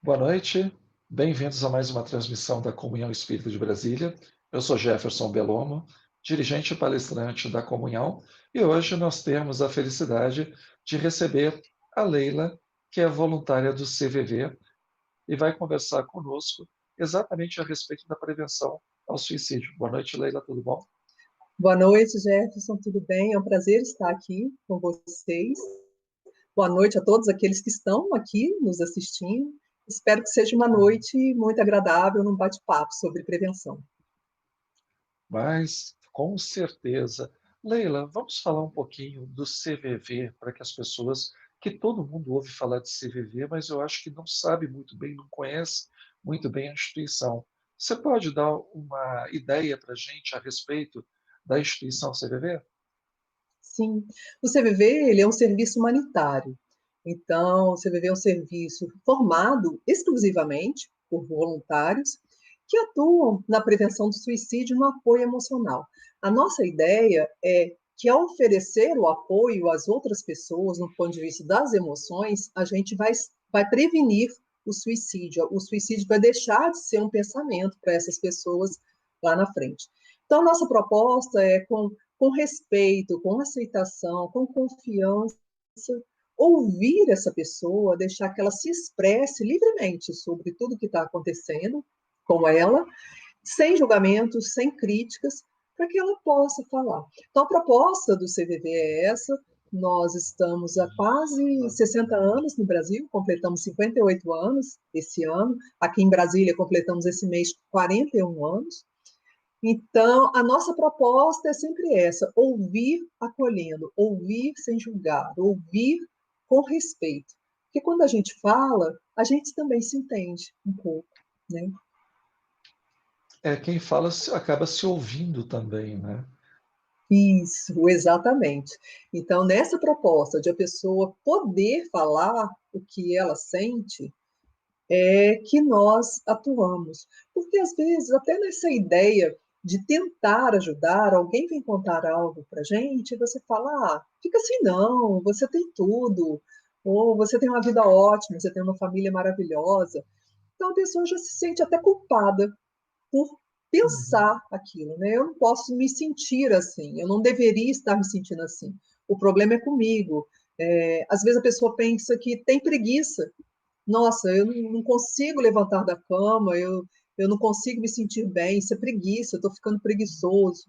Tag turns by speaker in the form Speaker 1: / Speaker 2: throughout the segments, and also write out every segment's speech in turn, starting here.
Speaker 1: Boa noite, bem-vindos a mais uma transmissão da Comunhão Espírita de Brasília. Eu sou Jefferson Belomo, dirigente e palestrante da Comunhão, e hoje nós temos a felicidade de receber a Leila, que é voluntária do CVV, e vai conversar conosco exatamente a respeito da prevenção ao suicídio. Boa noite, Leila, tudo bom?
Speaker 2: Boa noite, Jefferson, tudo bem? É um prazer estar aqui com vocês. Boa noite a todos aqueles que estão aqui nos assistindo. Espero que seja uma noite muito agradável num bate-papo sobre prevenção.
Speaker 1: Mas, com certeza. Leila, vamos falar um pouquinho do CVV para que as pessoas, que todo mundo ouve falar de CVV, mas eu acho que não sabe muito bem, não conhece muito bem a instituição. Você pode dar uma ideia para a gente a respeito da instituição CVV?
Speaker 2: Sim, o CVV ele é um serviço humanitário. Então, o CVV é um serviço formado exclusivamente por voluntários que atuam na prevenção do suicídio e no apoio emocional. A nossa ideia é que, ao oferecer o apoio às outras pessoas, no ponto de vista das emoções, a gente vai prevenir o suicídio. O suicídio vai deixar de ser um pensamento para essas pessoas lá na frente. Então, nossa proposta é com respeito, com aceitação, com confiança, ouvir essa pessoa, deixar que ela se expresse livremente sobre tudo que está acontecendo com ela, sem julgamentos, sem críticas, para que ela possa falar. Então, a proposta do CVV é essa. Nós estamos há quase 60 anos no Brasil, completamos 58 anos esse ano. Aqui em Brasília, completamos esse mês 41 anos. Então, a nossa proposta é sempre essa: ouvir acolhendo, ouvir sem julgar, ouvir com respeito. Porque quando a gente fala, a gente também se entende um pouco, né?
Speaker 1: É, quem fala acaba se ouvindo também, né?
Speaker 2: Isso, exatamente. Então, nessa proposta de a pessoa poder falar o que ela sente, é que nós atuamos. Porque, às vezes, até nessa ideia de tentar ajudar, alguém vem contar algo para a gente, e você fala, fica assim não, você tem tudo, ou você tem uma vida ótima, você tem uma família maravilhosa. Então, a pessoa já se sente até culpada por
Speaker 1: Uhum.
Speaker 2: pensar aquilo, né? Eu não posso me sentir assim, eu não deveria estar me sentindo assim. O problema é comigo. Às vezes a pessoa pensa que tem preguiça. Nossa, eu não consigo levantar da cama, eu não consigo me sentir bem, isso é preguiça, eu estou ficando preguiçoso.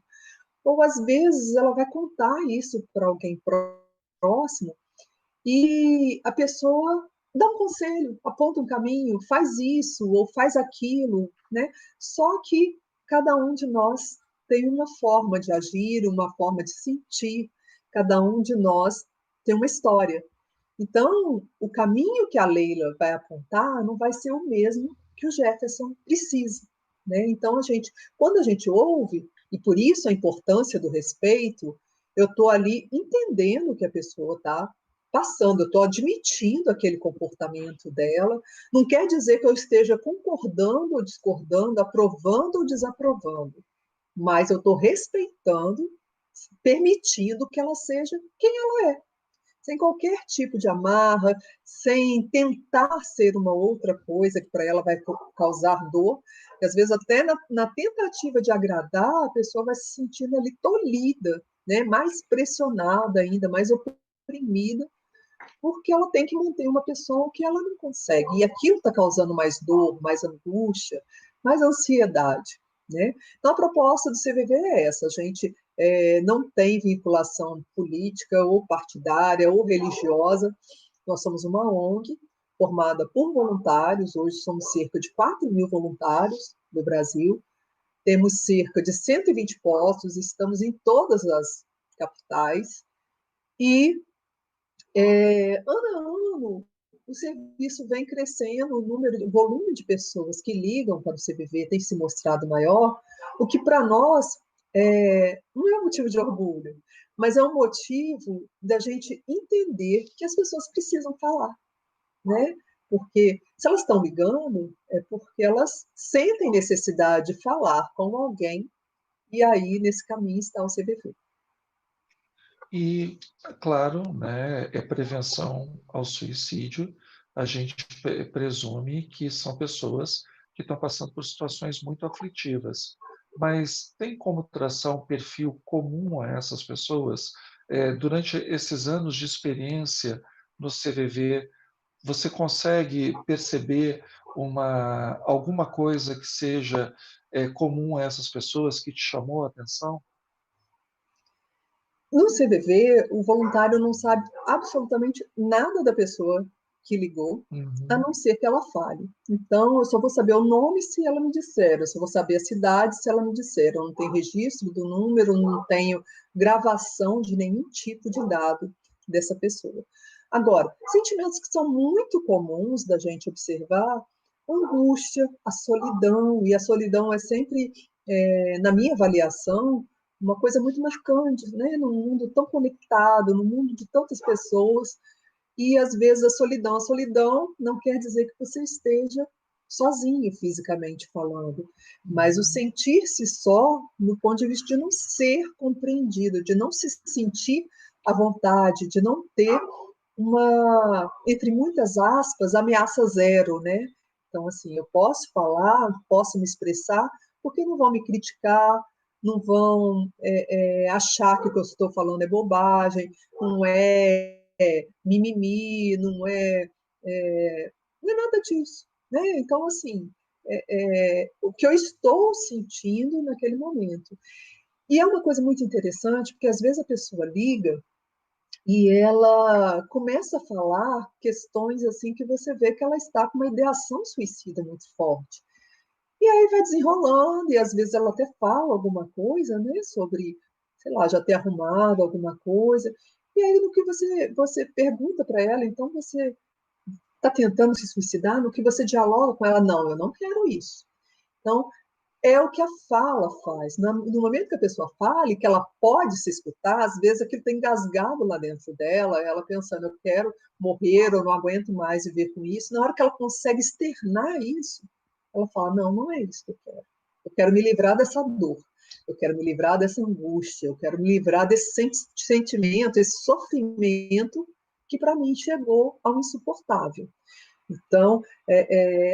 Speaker 2: Ou às vezes ela vai contar isso para alguém próximo e a pessoa dá um conselho, aponta um caminho, faz isso ou faz aquilo, né? Só que cada um de nós tem uma forma de agir, uma forma de sentir, cada um de nós tem uma história. Então, o caminho que a Leila vai apontar não vai ser o mesmo que o Jefferson precisa, né? Então, quando a gente ouve, e por isso a importância do respeito, eu estou ali entendendo o que a pessoa está passando, eu estou admitindo aquele comportamento dela. Não quer dizer que eu esteja concordando ou discordando, aprovando ou desaprovando, mas eu estou respeitando, permitindo que ela seja quem ela é, sem qualquer tipo de amarra, sem tentar ser uma outra coisa que para ela vai causar dor. E às vezes até na tentativa de agradar, a pessoa vai se sentindo ali tolhida, né? Mais pressionada ainda, mais oprimida, porque ela tem que manter uma pessoa que ela não consegue. E aquilo está causando mais dor, mais angústia, mais ansiedade. Né? Então, a proposta do CVV é essa: a gente não tem vinculação política ou partidária ou religiosa, nós somos uma ONG formada por voluntários, hoje somos cerca de 4.000 voluntários no Brasil, temos cerca de 120 postos, estamos em todas as capitais, e ano a ano, o serviço vem crescendo, o volume de pessoas que ligam para o CVV tem se mostrado maior, o que para nós não é um motivo de orgulho, mas é um motivo da gente entender que as pessoas precisam falar, né? Porque se elas estão ligando, é porque elas sentem necessidade de falar com alguém, e aí nesse caminho está o CVV.
Speaker 1: E, claro, né, é prevenção ao suicídio, a gente presume que são pessoas que estão passando por situações muito aflitivas. Mas tem como traçar um perfil comum a essas pessoas? Durante esses anos de experiência no CVV, você consegue perceber alguma coisa que seja comum a essas pessoas que te chamou a atenção?
Speaker 2: No CVV, o voluntário não sabe absolutamente nada da pessoa que ligou, a
Speaker 1: Uhum,
Speaker 2: não ser que ela fale. Então, eu só vou saber o nome se ela me disser, eu só vou saber a cidade se ela me disser. Eu não tenho registro do número, não tenho gravação de nenhum tipo de dado dessa pessoa. Agora, sentimentos que são muito comuns da gente observar, a angústia, a solidão, e a solidão é sempre, na minha avaliação, uma coisa muito marcante, né? Num mundo tão conectado, num mundo de tantas pessoas, e às vezes a solidão não quer dizer que você esteja sozinho fisicamente falando, mas o
Speaker 1: uhum.
Speaker 2: sentir-se só no ponto de vista de não ser compreendido, de não se sentir à vontade, de não ter uma, entre muitas aspas, ameaça zero, né? Então, assim, eu posso falar, posso me expressar, porque não vão me criticar, não vão achar que o que eu estou falando é bobagem, não é mimimi, não é nada disso, né? Então, assim, o que eu estou sentindo naquele momento. E é uma coisa muito interessante, porque às vezes a pessoa liga e ela começa a falar questões assim que você vê que ela está com uma ideação suicida muito forte. E aí vai desenrolando, e às vezes ela até fala alguma coisa, né, sobre, sei lá, já ter arrumado alguma coisa. E aí no que você pergunta para ela, então você está tentando se suicidar? No que você dialoga com ela, não, eu não quero isso. Então, é o que a fala faz. No momento que a pessoa fala e que ela pode se escutar, às vezes aquilo tem engasgado lá dentro dela, ela pensando, eu quero morrer, eu não aguento mais viver com isso. Na hora que ela consegue externar isso, ela fala, não, não é isso que eu quero. Eu quero me livrar dessa dor, eu quero me livrar dessa angústia, eu quero me livrar desse sentimento, esse sofrimento que para mim chegou ao insuportável. Então,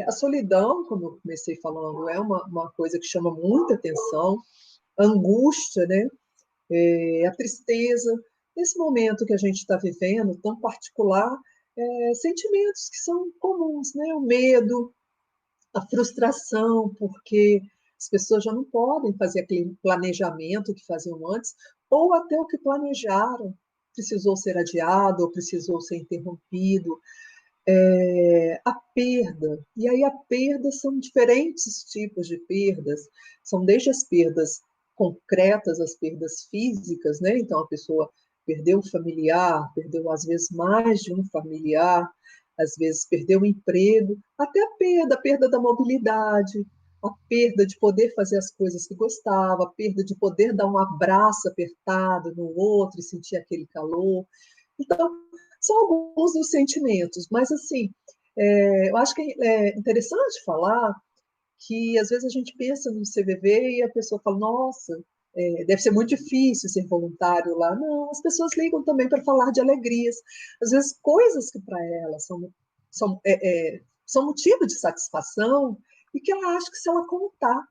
Speaker 2: a solidão, como eu comecei falando, é uma coisa que chama muita atenção, a angústia, né? A tristeza, esse momento que a gente está vivendo, tão particular, sentimentos que são comuns, né? O medo, a frustração, porque as pessoas já não podem fazer aquele planejamento que faziam antes, ou até o que planejaram precisou ser adiado ou precisou ser interrompido, a perda. E aí a perda são diferentes tipos de perdas, são desde as perdas concretas, as perdas físicas, né? Então a pessoa perdeu um familiar, perdeu às vezes mais de um familiar, às vezes perdeu o emprego, até a perda da mobilidade, a perda de poder fazer as coisas que gostava, a perda de poder dar um abraço apertado no outro e sentir aquele calor. Então, são alguns dos sentimentos, mas assim, eu acho que é interessante falar que às vezes a gente pensa no CVV e a pessoa fala, nossa, deve ser muito difícil ser voluntário lá. Não, as pessoas ligam também para falar de alegrias, às vezes coisas que para elas são motivo de satisfação e que ela acha que se ela contar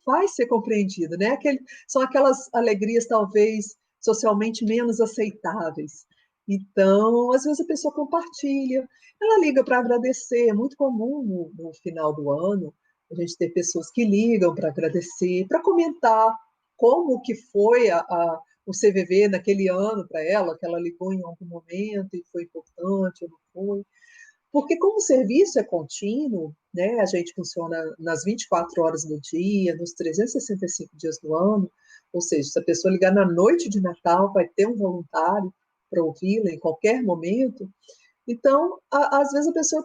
Speaker 2: vai ser compreendida, né? São aquelas alegrias talvez socialmente menos aceitáveis. Então, às vezes a pessoa compartilha, ela liga para agradecer, é muito comum no final do ano a gente ter pessoas que ligam para agradecer, para comentar como que foi o CVV naquele ano para ela, que ela ligou em algum momento e foi importante ou não foi. Porque como o serviço é contínuo, né, a gente funciona nas 24 horas do dia, nos 365 dias do ano, ou seja, se a pessoa ligar na noite de Natal, vai ter um voluntário para ouvi-la em qualquer momento. Então, às vezes a pessoa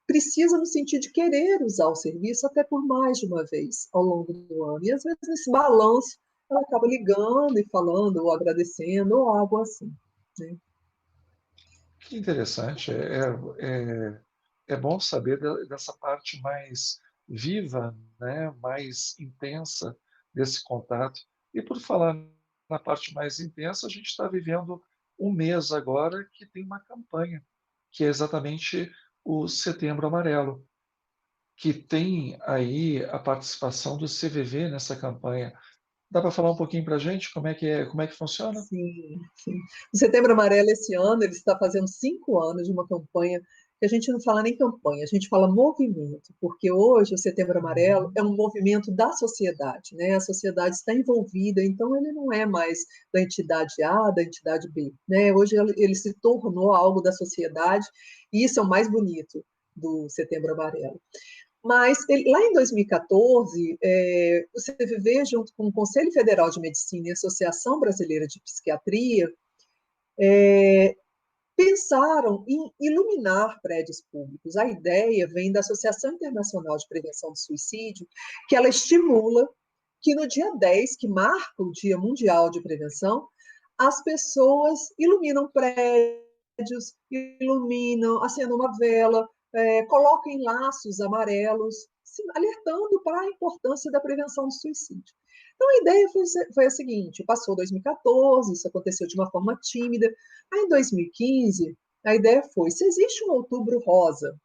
Speaker 2: precisa no sentido de querer usar o serviço até por mais de uma vez ao longo do ano. E às vezes nesse balanço ela acaba ligando e falando, ou agradecendo, ou algo assim. Né?
Speaker 1: Que interessante. É bom saber dessa parte mais viva, né, mais intensa desse contato. E por falar na parte mais intensa, a gente está vivendo um mês agora que tem uma campanha que é exatamente o Setembro Amarelo, que tem aí a participação do CVV nessa campanha. Dá para falar um pouquinho para a gente como é que funciona?
Speaker 2: Sim, sim. O Setembro Amarelo, esse ano, ele está fazendo 5 anos de uma campanha que a gente não fala nem campanha, a gente fala movimento, porque hoje o Setembro Amarelo
Speaker 1: Uhum.
Speaker 2: é um movimento da sociedade, né? A sociedade está envolvida, então ele não é mais da entidade A, da entidade B, né? Hoje ele se tornou algo da sociedade, e isso é o mais bonito do Setembro Amarelo. Mas lá em 2014, o CVV, junto com o Conselho Federal de Medicina e a Associação Brasileira de Psiquiatria, pensaram em iluminar prédios públicos. A ideia vem da Associação Internacional de Prevenção do Suicídio, que ela estimula que no dia 10, que marca o Dia Mundial de Prevenção, as pessoas iluminam prédios, iluminam, acendam uma vela, coloquem laços amarelos, alertando para a importância da prevenção do suicídio. Então, a ideia foi a seguinte: passou 2014, isso aconteceu de uma forma tímida. Aí, em 2015, a ideia foi: se existe um outubro rosa,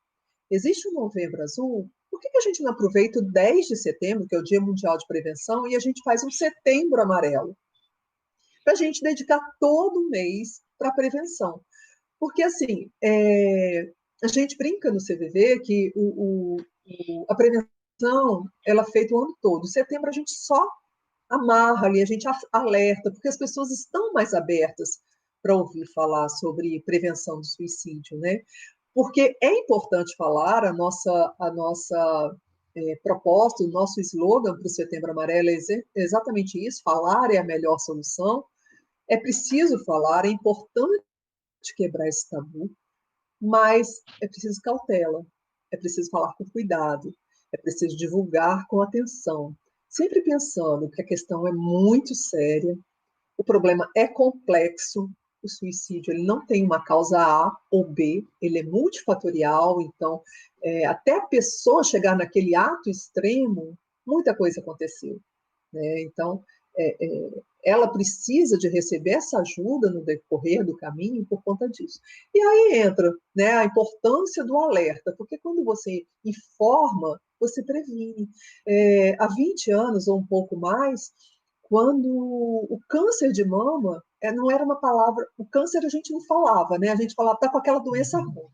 Speaker 2: existe um novembro azul, por que a gente não aproveita o 10 de setembro, que é o Dia Mundial de Prevenção, e a gente faz um setembro amarelo? Para a gente dedicar todo o mês para a prevenção. Porque, assim, a gente brinca no CVV que a prevenção ela é feita o ano todo. Em setembro a gente só amarra ali, a gente alerta, porque as pessoas estão mais abertas para ouvir falar sobre prevenção do suicídio, né? Porque é importante falar, a nossa proposta, o nosso slogan para o Setembro Amarelo é exatamente isso: falar é a melhor solução. É preciso falar, é importante quebrar esse tabu, mas é preciso cautela, é preciso falar com cuidado, é preciso divulgar com atenção, sempre pensando que a questão é muito séria, o problema é complexo, o suicídio ele não tem uma causa A ou B, ele é multifatorial, então até a pessoa chegar naquele ato extremo, muita coisa aconteceu, né? Então, é, é, ela precisa de receber essa ajuda no decorrer do caminho por conta disso. E aí entra, né, a importância do alerta, porque quando você informa, você previne. Há 20 anos ou um pouco mais, quando o câncer de mama não era uma palavra, o câncer a gente não falava, né? A gente falava, tá com aquela doença
Speaker 1: Uhum.
Speaker 2: ruim,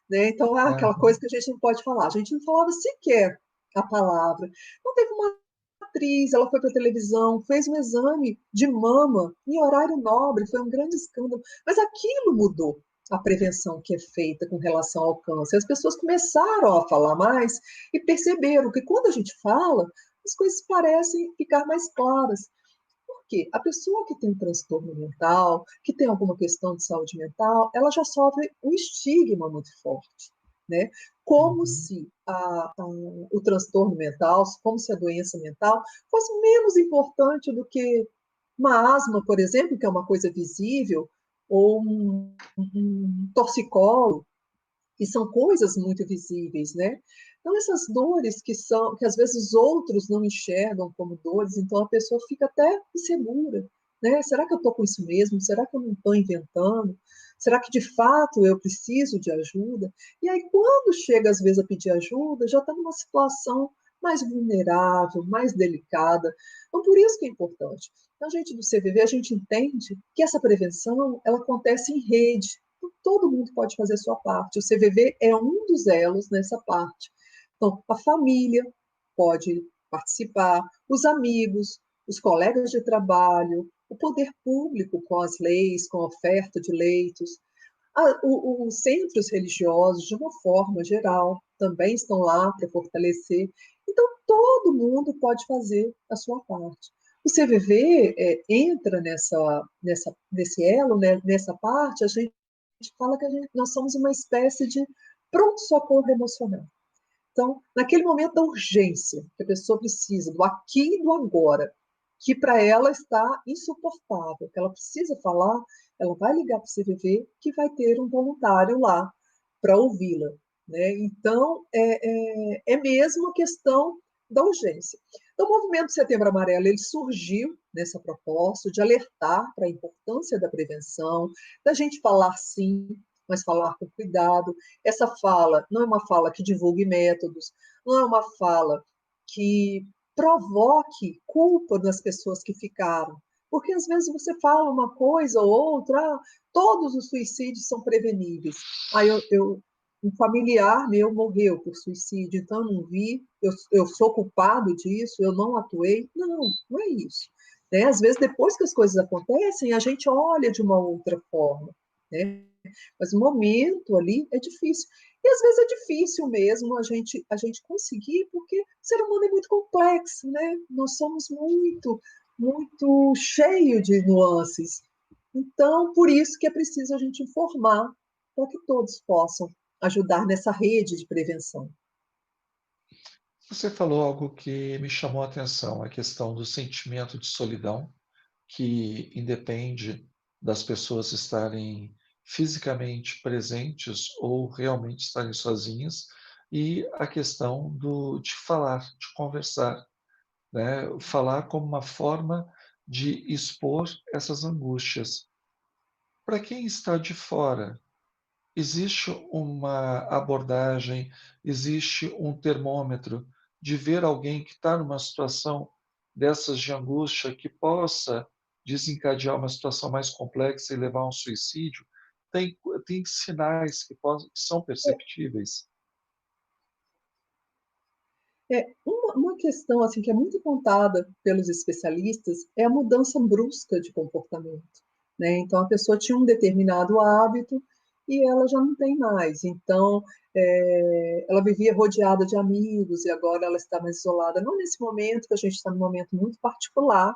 Speaker 2: né? Então, aquela coisa
Speaker 1: Aham.
Speaker 2: que a gente não pode falar. A gente não falava sequer a palavra. Então, teve uma atriz, ela foi para a televisão, fez um exame de mama em horário nobre, foi um grande escândalo. Mas aquilo mudou a prevenção que é feita com relação ao câncer. As pessoas começaram a falar mais e perceberam que quando a gente fala, as coisas parecem ficar mais claras. Por quê? A pessoa que tem um transtorno mental, que tem alguma questão de saúde mental, ela já sofre um estigma muito forte, né? Como
Speaker 1: Uhum.
Speaker 2: se o transtorno mental, como se a doença mental fosse menos importante do que uma asma, por exemplo, que é uma coisa visível, ou um torcicolo, que são coisas muito visíveis, né? Então essas dores que às vezes os outros não enxergam como dores, então a pessoa fica até insegura, né? Será que eu estou com isso mesmo? Será que eu não estou inventando? Será que de fato eu preciso de ajuda? E aí quando chega às vezes a pedir ajuda, já está numa situação mais vulnerável, mais delicada. Então por isso que é importante. A gente do CVV, a gente entende que essa prevenção, ela acontece em rede, todo mundo pode fazer a sua parte. O CVV é um dos elos nessa parte. Então, a família pode participar, os amigos, os colegas de trabalho, o poder público com as leis, com a oferta de leitos, os centros religiosos, de uma forma geral, também estão lá para fortalecer. Então, todo mundo pode fazer a sua parte. O CVV entra nesse elo, né, nessa parte, a gente fala que nós somos uma espécie de pronto-socorro emocional. Então, naquele momento da urgência, que a pessoa precisa do aqui e do agora, que para ela está insuportável, que ela precisa falar, ela vai ligar para o CVV, que vai ter um voluntário lá para ouvi-la, né? Então, é mesmo a questão da urgência. Então, o movimento Setembro Amarelo ele surgiu nessa proposta de alertar para a importância da prevenção, da gente falar sim, mas falar com cuidado. Essa fala não é uma fala que divulgue métodos, não é uma fala que provoque culpa das pessoas que ficaram. Porque às vezes você fala uma coisa ou outra, todos os suicídios são preveníveis. Um familiar meu morreu por suicídio, então eu não vi, eu sou culpado disso, eu não atuei. Não, não é isso. Né? Às vezes, depois que as coisas acontecem, a gente olha de uma outra forma. Né? Mas o momento ali é difícil. E às vezes é difícil mesmo a gente conseguir, porque o ser humano é muito complexo, né? Nós somos muito cheio de nuances. Então, por isso que é preciso a gente informar para que todos possam ajudar nessa rede de prevenção.
Speaker 1: Você falou algo que me chamou a atenção, a questão do sentimento de solidão, que independe das pessoas estarem fisicamente presentes ou realmente estarem sozinhas, e a questão de falar, de conversar, né? Falar como uma forma de expor essas angústias. Para quem está de fora, existe uma abordagem, existe um termômetro de ver alguém que está numa situação dessas de angústia que possa desencadear uma situação mais complexa e levar a um suicídio? Tem, tem sinais que são perceptíveis?
Speaker 2: Uma questão assim que é muito contada pelos especialistas é a mudança brusca de comportamento. Né? Então, a pessoa tinha um determinado hábito e ela já não tem mais. Então, ela vivia rodeada de amigos e agora ela está mais isolada. Não nesse momento, que a gente está num momento muito particular,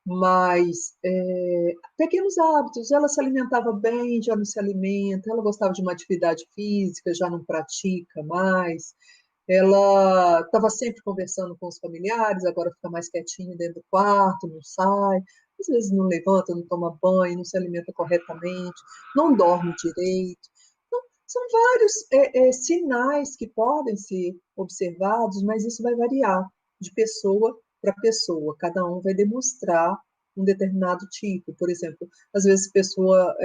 Speaker 2: mas pequenos hábitos. Ela se alimentava bem, já não se alimenta. Ela gostava de uma atividade física, já não pratica mais. Ela estava sempre conversando com os familiares, agora fica mais quietinha dentro do quarto, não sai, às vezes não levanta, não toma banho, não se alimenta corretamente, não dorme direito. Então, são vários sinais que podem ser observados, mas isso vai variar de pessoa para pessoa. Cada um vai demonstrar um determinado tipo. Por exemplo, às vezes a pessoa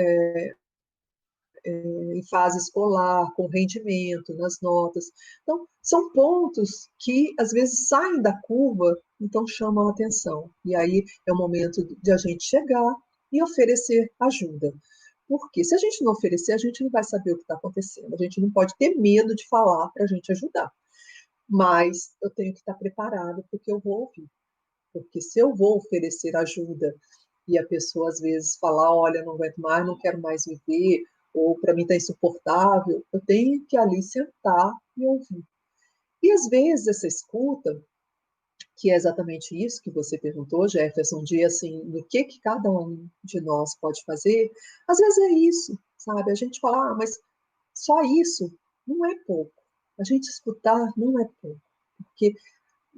Speaker 2: em fase escolar, com rendimento, nas notas. Então, são pontos que às vezes saem da curva, então chamam a atenção. E aí é o momento de a gente chegar e oferecer ajuda. Porque se a gente não oferecer, a gente não vai saber o que está acontecendo. A gente não pode ter medo de falar para a gente ajudar. Mas eu tenho que estar preparado porque eu vou ouvir. Porque se eu vou oferecer ajuda e a pessoa às vezes falar, olha, não aguento mais, não quero mais viver, ou para mim está insuportável, eu tenho que ali sentar e ouvir. E às vezes essa escuta, que é exatamente isso que você perguntou, Jefferson, de assim, do que cada um de nós pode fazer, às vezes é isso, sabe? A gente fala, mas só isso não é pouco. A gente escutar não é pouco, porque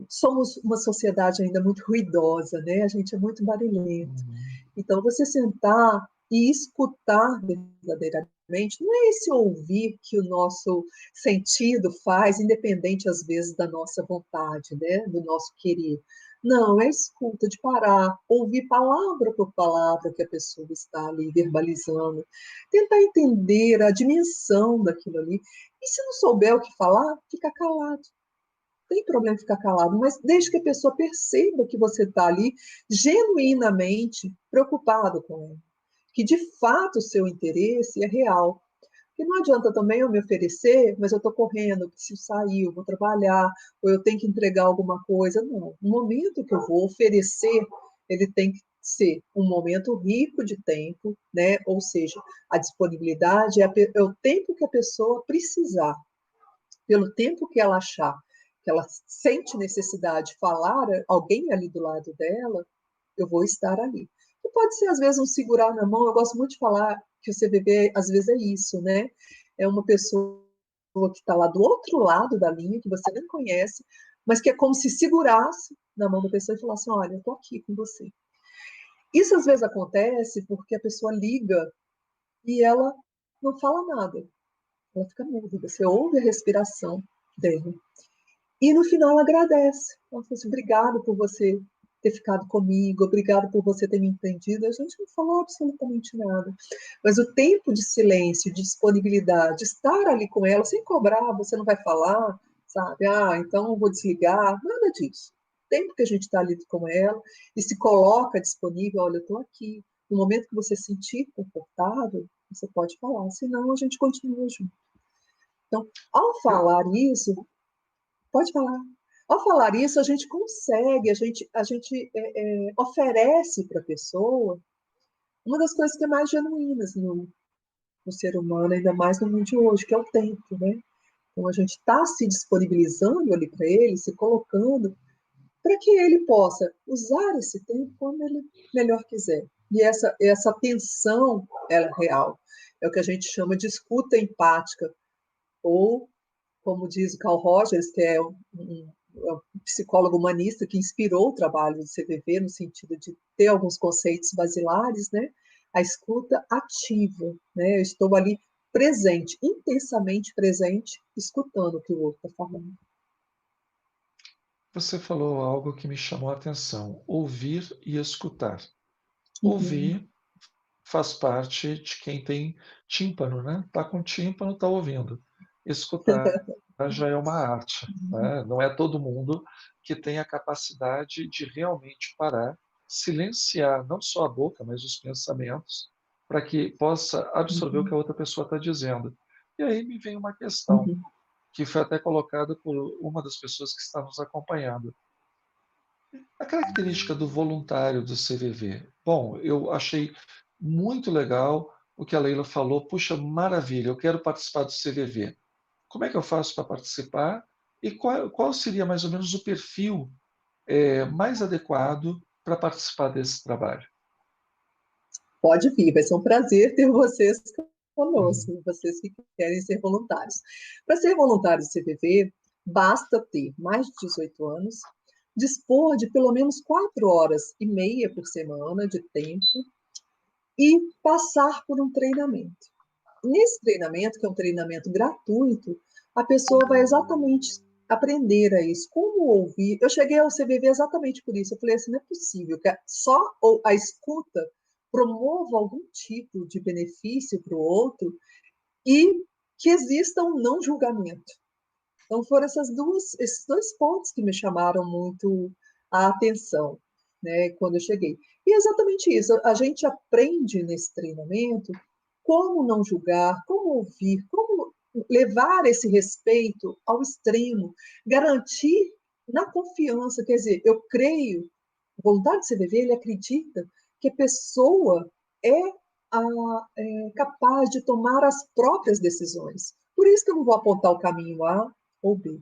Speaker 2: somos uma sociedade ainda muito ruidosa, né? A gente é muito barulhento.
Speaker 1: Uhum.
Speaker 2: Então, você sentar e escutar verdadeiramente, não é esse ouvir que o nosso sentido faz, independente às vezes da nossa vontade, né? Do nosso querer. Não, é escuta de parar, ouvir palavra por palavra que a pessoa está ali verbalizando, tentar entender a dimensão daquilo ali. E se não souber o que falar, fica calado, tem problema ficar calado, mas desde que a pessoa perceba que você está ali genuinamente preocupado com ela, que de fato o seu interesse é real. Porque não adianta também eu me oferecer, mas eu estou correndo, eu preciso sair, eu vou trabalhar, ou eu tenho que entregar alguma coisa. Não. O momento que eu vou oferecer, ele tem que ser um momento rico de tempo, né? Ou seja, a disponibilidade é o tempo que a pessoa precisar, pelo tempo que ela achar que ela sente necessidade de falar, alguém ali do lado dela, eu vou estar ali. E pode ser, às vezes, um segurar na mão. Eu gosto muito de falar que o CVV, às vezes, é isso, né? É uma pessoa que está lá do outro lado da linha, que você nem conhece, mas que é como se segurasse na mão da pessoa e falasse, olha, eu estou aqui com você. Isso, às vezes, acontece porque a pessoa liga e ela não fala nada. Ela fica muda. Você ouve a respiração dela. E no final ela agradece. Ela fala assim, obrigado por você ter ficado comigo, obrigado por você ter me entendido. A gente não falou absolutamente nada. Mas o tempo de silêncio, de disponibilidade, de estar ali com ela, sem cobrar, você não vai falar, sabe? Ah, então eu vou desligar, nada disso. O tempo que a gente está ali com ela e se coloca disponível, olha, eu estou aqui. No momento que você se sentir confortável, você pode falar, senão a gente continua junto. Então, ao
Speaker 1: Eu,
Speaker 2: falar isso, pode falar. Ao falar isso, a gente consegue, a gente oferece para a pessoa uma das coisas que é mais genuínas no ser humano, ainda mais no mundo de hoje, que é o tempo, né? Então, a gente está se disponibilizando ali para ele, se colocando, para que ele possa usar esse tempo como ele melhor quiser. E essa atenção, ela é real. É o que a gente chama de escuta empática, ou como diz o Carl Rogers, que é um psicólogo humanista que inspirou o trabalho do CVV no sentido de ter alguns conceitos basilares, né? A escuta ativa, né? Eu estou ali presente, intensamente presente, escutando o que o outro está falando.
Speaker 1: Você falou algo que me chamou a atenção: ouvir e escutar.
Speaker 2: Uhum,
Speaker 1: Ouvir faz parte de quem tem tímpano, né? Está com tímpano, está ouvindo. Escutar já é uma arte, né? Não é todo mundo que tem a capacidade de realmente parar, silenciar não só a boca, mas os pensamentos, para que possa absorver o que
Speaker 2: uhum,
Speaker 1: a outra pessoa está dizendo. E aí me vem uma questão
Speaker 2: uhum.
Speaker 1: que foi até colocada por uma das pessoas que está nos acompanhando. A característica do voluntário do CVV. Bom, eu achei muito legal o que a Leila falou. Puxa, maravilha, eu quero participar do CVV. Como é que eu faço para participar? E qual seria mais ou menos o perfil mais adequado para participar desse trabalho?
Speaker 2: Pode vir, vai ser um prazer ter vocês
Speaker 1: Uhum.
Speaker 2: conosco, vocês que querem ser voluntários. Para ser voluntário do CVV, basta ter mais de 18 anos, dispor de pelo menos 4 horas e meia por semana de tempo e passar por um treinamento. Nesse treinamento, que é um treinamento gratuito, a pessoa vai exatamente aprender a isso, como ouvir. Eu cheguei ao CVV exatamente por isso. Eu falei assim, não é possível que só a escuta promova algum tipo de benefício para o outro e que exista um não julgamento. Então foram esses dois pontos que me chamaram muito a atenção, né, quando eu cheguei. E é exatamente isso. A gente aprende nesse treinamento como não julgar, como ouvir, como levar esse respeito ao extremo, garantir na confiança. Quer dizer, eu creio, o voluntário de CVV, ele acredita que a pessoa é, capaz de tomar as próprias decisões. Por isso que eu não vou apontar o caminho A ou B.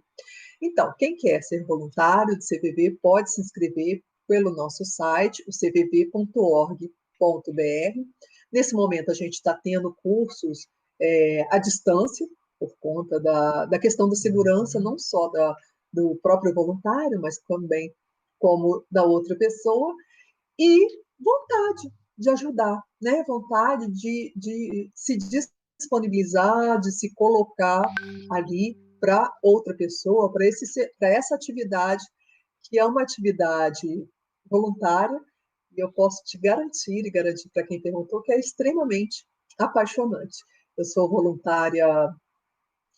Speaker 2: Então, quem quer ser voluntário do CVV pode se inscrever pelo nosso site, o cvv.org.br. Nesse momento, a gente está tendo cursos à distância, por conta da questão da segurança, não só do próprio voluntário, mas também como da outra pessoa, e vontade de ajudar, né? Vontade de se disponibilizar, de se colocar ali para outra pessoa, para essa atividade, que é uma atividade voluntária, e eu posso te garantir, e garantir para quem perguntou, que é extremamente apaixonante. Eu sou voluntária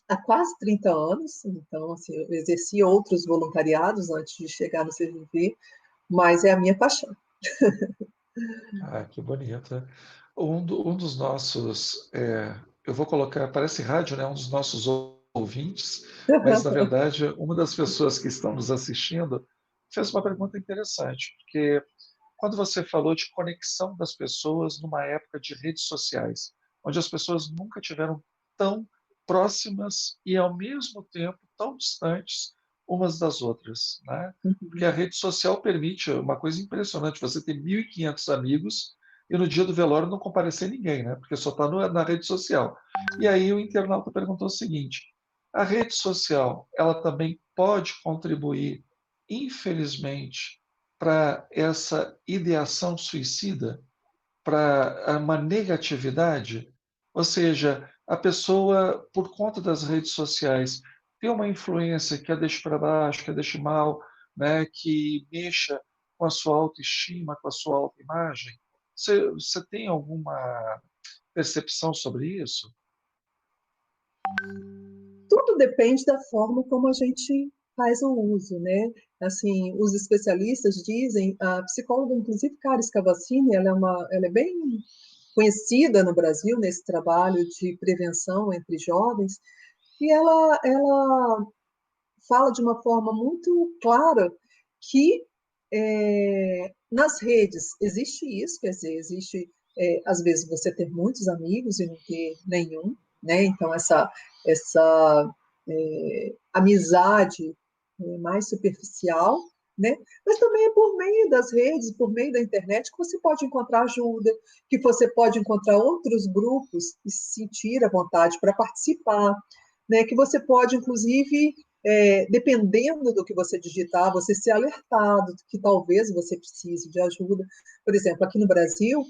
Speaker 2: há quase 30 anos, então, assim, eu exerci outros voluntariados antes de chegar no CVV, mas é a minha paixão.
Speaker 1: Ah, que bonita. Um dos nossos, eu vou colocar, parece rádio, né? Um dos nossos ouvintes, mas na verdade uma das pessoas que estão nos assistindo fez uma pergunta interessante, porque quando você falou de conexão das pessoas numa época de redes sociais, onde as pessoas nunca tiveram tão próximas e ao mesmo tempo tão distantes umas das outras, né? Porque a rede social permite uma coisa impressionante, você ter 1.500 amigos e no dia do velório não comparecer ninguém, né? Porque só está na rede social. E aí o internauta perguntou o seguinte: a rede social, ela também pode contribuir, infelizmente, para essa ideação suicida, para uma negatividade? Ou seja, a pessoa, por conta das redes sociais, tem uma influência que a deixe para baixo, que a deixe mal, né, que mexa com a sua autoestima, com a sua autoimagem? Você tem alguma percepção sobre isso?
Speaker 2: Tudo depende da forma como a gente faz o uso, né? Assim, os especialistas dizem, a psicóloga, inclusive, Caris Cavazzini, ela é bem conhecida no Brasil nesse trabalho de prevenção entre jovens, e ela fala de uma forma muito clara que nas redes existe isso, quer dizer, existe, às vezes, você ter muitos amigos e não ter nenhum, né? Então, essa amizade mais superficial, né? Mas também é por meio das redes, por meio da internet, que você pode encontrar ajuda, que você pode encontrar outros grupos e se sentir à vontade para participar, né? Que você pode, inclusive, dependendo do que você digitar, você ser alertado que talvez você precise de ajuda. Por exemplo, aqui no Brasil,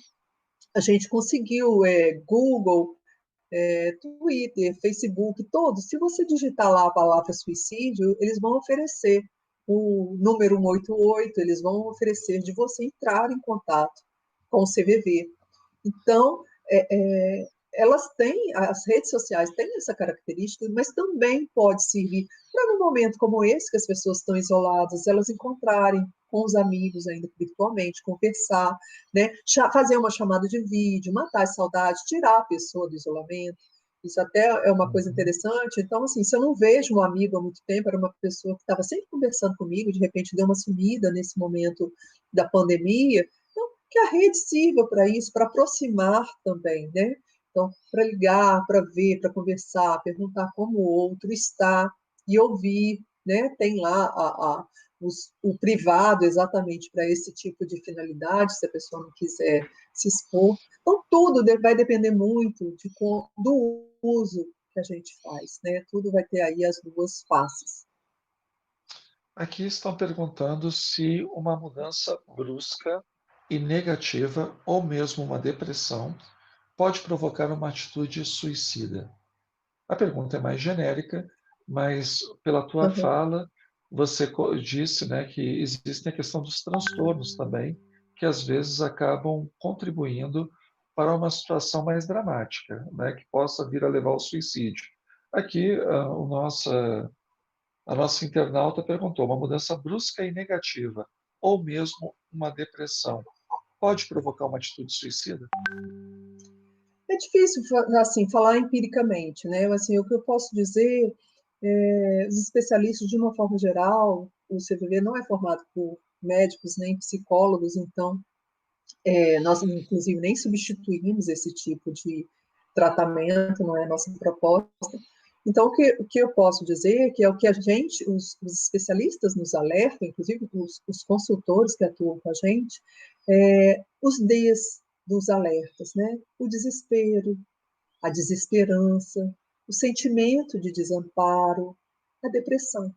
Speaker 2: a gente conseguiu Google, Twitter, Facebook, todos. Se você digitar lá a palavra suicídio, eles vão oferecer o número 188, eles vão oferecer de você entrar em contato com o CVV. Então, elas têm, as redes sociais têm essa característica, mas também pode servir para, num momento como esse, que as pessoas estão isoladas, elas encontrarem com os amigos, ainda virtualmente, conversar, né? Fazer uma chamada de vídeo, matar a saudade, tirar a pessoa do isolamento. Isso até é uma coisa interessante. Então, assim, se eu não vejo um amigo há muito tempo, era uma pessoa que estava sempre conversando comigo, de repente deu uma sumida nesse momento da pandemia, então, que a rede sirva para isso, para aproximar também, né? Então, para ligar, para ver, para conversar, perguntar como o outro está e ouvir, né? Tem lá o privado exatamente para esse tipo de finalidade, se a pessoa não quiser se expor. Então, tudo vai depender muito do uso que a gente faz, né? Tudo vai ter aí as duas faces.
Speaker 1: Aqui estão perguntando se uma mudança brusca e negativa, ou mesmo uma depressão, pode provocar uma atitude suicida. A pergunta é mais genérica, mas pela tua
Speaker 2: Uhum.
Speaker 1: fala, você disse, né, que existe a questão dos transtornos também, que às vezes acabam contribuindo para uma situação mais dramática, né, que possa vir a levar ao suicídio. Aqui, a nossa internauta perguntou: uma mudança brusca e negativa, ou mesmo uma depressão, pode provocar uma atitude suicida?
Speaker 2: É difícil, assim, falar empiricamente, né? Assim, o que eu posso dizer, os especialistas, de uma forma geral, o CVV não é formado por médicos nem psicólogos, então nós, inclusive, nem substituímos esse tipo de tratamento, não é a nossa proposta. Então, o que eu posso dizer é que é o que a gente, os especialistas nos alertam, inclusive os consultores que atuam com a gente, os Ds dos alertas, né? O desespero, a desesperança, o sentimento de desamparo, a depressão.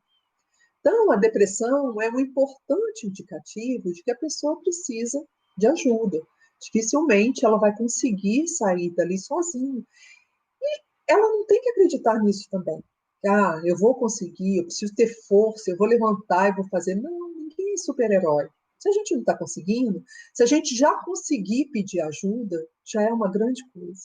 Speaker 2: Então, a depressão é um importante indicativo de que a pessoa precisa de ajuda. Dificilmente ela vai conseguir sair dali sozinha. Ela não tem que acreditar nisso também. Ah, eu vou conseguir, eu preciso ter força, eu vou levantar e vou fazer. Não, ninguém é super-herói. Se a gente não está conseguindo, se a gente já conseguir pedir ajuda, já é uma grande coisa.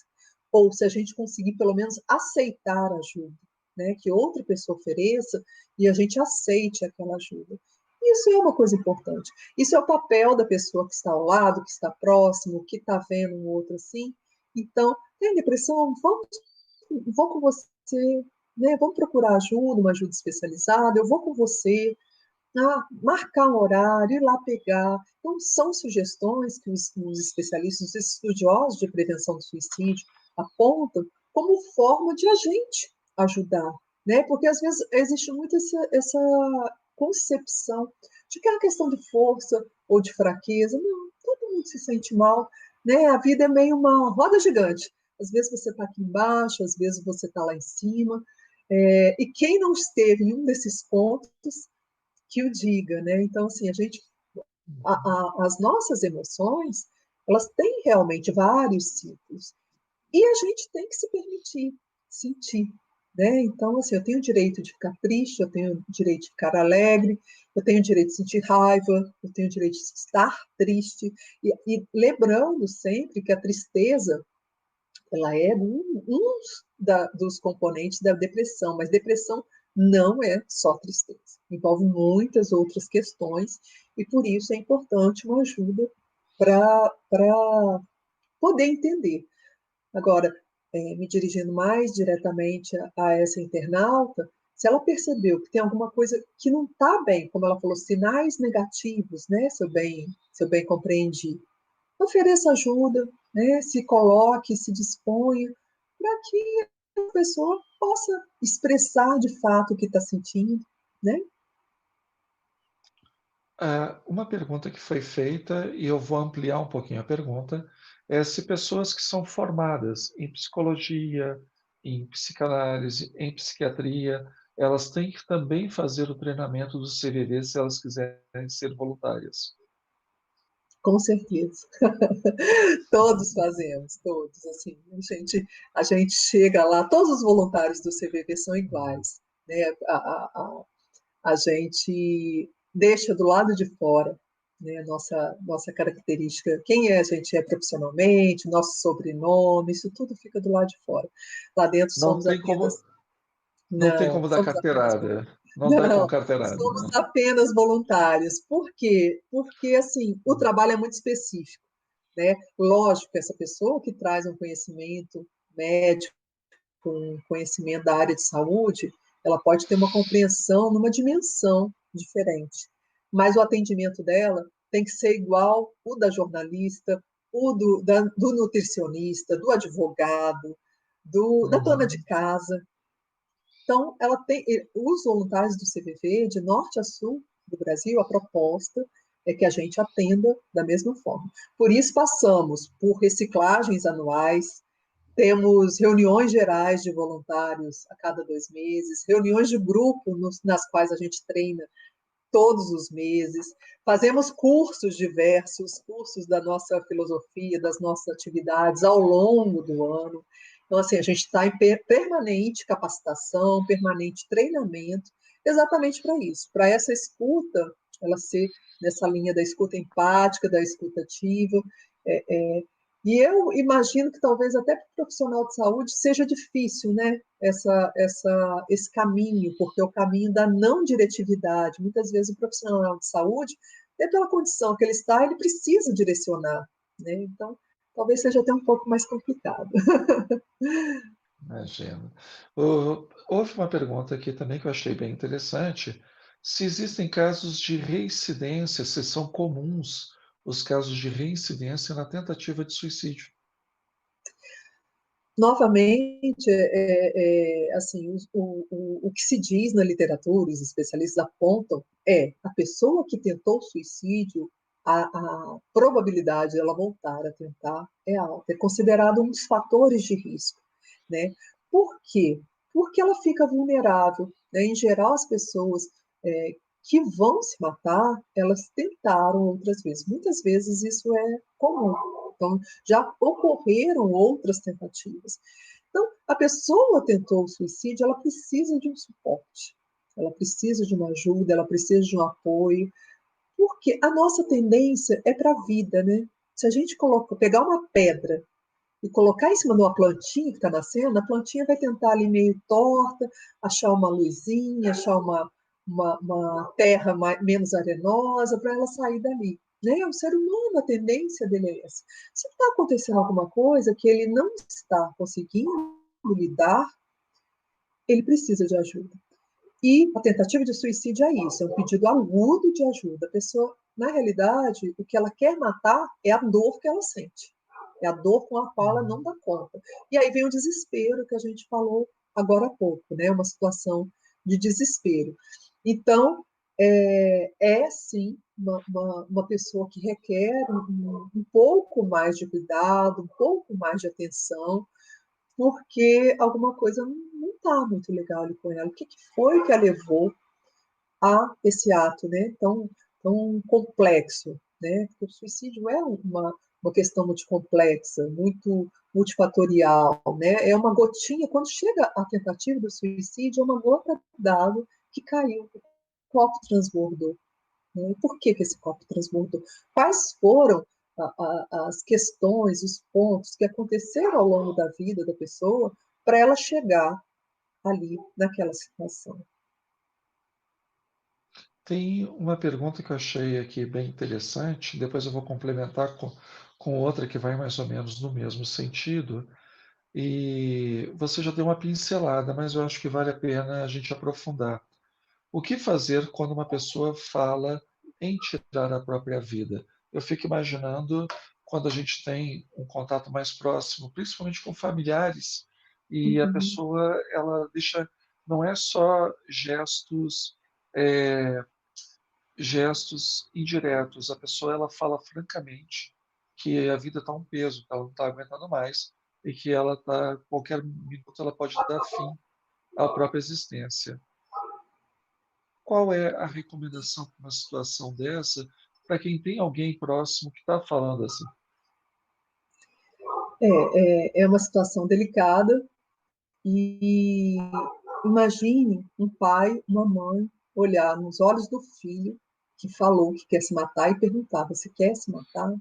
Speaker 2: Ou se a gente conseguir, pelo menos, aceitar ajuda, né? Que outra pessoa ofereça e a gente aceite aquela ajuda. Isso é uma coisa importante. Isso é o papel da pessoa que está ao lado, que está próximo, que está vendo um outro assim. Então, tem depressão? Vou com você, né? Vamos procurar ajuda, uma ajuda especializada, eu vou com você, marcar um horário, ir lá pegar. Então, são sugestões que os especialistas, os estudiosos de prevenção do suicídio apontam como forma de a gente ajudar, né? Porque às vezes existe muito essa concepção de que é uma questão de força ou de fraqueza. Não, todo mundo se sente mal, né? A vida é meio uma roda gigante. Às vezes você está aqui embaixo, às vezes você está lá em cima. E quem não esteve em um desses pontos que o diga, né? Então, assim, as nossas emoções, elas têm realmente vários ciclos. E a gente tem que se permitir sentir, né? Então, assim, eu tenho o direito de ficar triste, eu tenho o direito de ficar alegre, eu tenho o direito de sentir raiva, eu tenho o direito de estar triste, e lembrando sempre que a tristeza, ela é dos componentes da depressão, mas depressão não é só tristeza, envolve muitas outras questões, e por isso é importante uma ajuda para poder entender. Agora, me dirigindo mais diretamente a essa internauta, se ela percebeu que tem alguma coisa que não está bem, como ela falou, sinais negativos, né, se eu bem compreendi, ofereça ajuda, né, se coloque, se disponha, para que a pessoa possa expressar de fato o que está sentindo, né?
Speaker 1: Uma pergunta que foi feita, e eu vou ampliar um pouquinho a pergunta, é se pessoas que são formadas em psicologia, em psicanálise, em psiquiatria, elas têm que também fazer o treinamento do CVV se elas quiserem ser voluntárias.
Speaker 2: Com certeza. Todos fazemos, todos. Assim, a gente chega lá, todos os voluntários do CVV são iguais. Né? A gente deixa do lado de fora, né, nossa característica, quem a gente é profissionalmente, nosso sobrenome, isso tudo fica do lado de fora. Lá dentro
Speaker 1: Não
Speaker 2: somos
Speaker 1: tem
Speaker 2: apenas,
Speaker 1: como, não tem
Speaker 2: não,
Speaker 1: como dar
Speaker 2: somos apenas,
Speaker 1: carteirada. Não dá com
Speaker 2: não,
Speaker 1: carteirada,
Speaker 2: somos
Speaker 1: né?
Speaker 2: apenas voluntários. Por quê? Porque, assim, o trabalho é muito específico, né? Lógico que essa pessoa que traz um conhecimento médico, um conhecimento da área de saúde, ela pode ter uma compreensão numa dimensão diferente. Mas o atendimento dela tem que ser igual o da jornalista, do nutricionista, do advogado, da dona de
Speaker 1: Uhum.
Speaker 2: casa. Então, os voluntários do CVV, de norte a sul do Brasil, a proposta é que a gente atenda da mesma forma. Por isso, passamos por reciclagens anuais, temos reuniões gerais de voluntários a cada 2 meses, reuniões de grupo nas quais a gente treina todos os meses, fazemos cursos diversos, cursos da nossa filosofia, das nossas atividades ao longo do ano. Então, assim, a gente está em permanente capacitação, permanente treinamento, exatamente para isso, para essa escuta, ela ser nessa linha da escuta empática, da escuta ativa, é, é, e eu imagino que talvez até para o profissional de saúde seja difícil, né? Esse caminho, porque é o caminho da não diretividade. Muitas vezes o profissional de saúde, até pela condição que ele está, ele precisa direcionar, né? Então, talvez seja até um pouco mais complicado.
Speaker 1: Imagino. Houve uma pergunta aqui também que eu achei bem interessante. Se existem casos de reincidência, se são comuns os casos de reincidência na tentativa de suicídio.
Speaker 2: Novamente, assim, o que se diz na literatura, os especialistas apontam, a pessoa que tentou suicídio, a probabilidade dela voltar a tentar é alta, é considerado um dos fatores de risco, né? Por quê? Porque ela fica vulnerável, né? Em geral, as pessoas que vão se matar, elas tentaram outras vezes. Muitas vezes isso é comum. Então, já ocorreram outras tentativas. Então, a pessoa tentou o suicídio, ela precisa de um suporte, ela precisa de uma ajuda, ela precisa de um apoio, porque a nossa tendência é para a vida, né? Se a gente pegar uma pedra e colocar em cima de uma plantinha que está nascendo, a plantinha vai tentar ali meio torta, achar uma luzinha, achar uma terra menos arenosa para ela sair dali. Né? O ser humano, a tendência dele é essa. Se está acontecendo alguma coisa que ele não está conseguindo lidar, ele precisa de ajuda. E a tentativa de suicídio é isso, é um pedido agudo de ajuda. A pessoa, na realidade, o que ela quer matar é a dor que ela sente. É a dor com a qual ela não dá conta. E aí vem o desespero que a gente falou agora há pouco, né? Uma situação de desespero. Então, sim uma pessoa que requer um pouco mais de cuidado, um pouco mais de atenção, porque alguma coisa não está muito legal ali com ela. O que foi que a levou a esse ato, né, tão complexo, né? Porque o suicídio é uma questão muito complexa, muito multifatorial, né? É uma gotinha, quando chega a tentativa do suicídio, é uma gota d'água que caiu, o copo transbordou. Né? Por que esse copo transbordou? Quais foram as questões, os pontos que aconteceram ao longo da vida da pessoa para ela chegar ali naquela situação?
Speaker 1: Tem uma pergunta que eu achei aqui bem interessante, depois eu vou complementar com outra que vai mais ou menos no mesmo sentido. E você já deu uma pincelada, mas eu acho que vale a pena a gente aprofundar. O que fazer quando uma pessoa fala em tirar a própria vida? Eu fico imaginando quando a gente tem um contato mais próximo, principalmente com familiares, e a
Speaker 2: Uhum.
Speaker 1: pessoa ela deixa, não é só gestos indiretos, a pessoa ela fala francamente que a vida está um peso, que ela não está aguentando mais e que ela tá qualquer minuto ela pode dar fim à própria existência. Qual é a recomendação para uma situação dessa, para quem tem alguém próximo que está falando assim?
Speaker 2: É uma situação delicada e imagine um pai, uma mãe olhar nos olhos do filho que falou que quer se matar e perguntar: você quer se matar?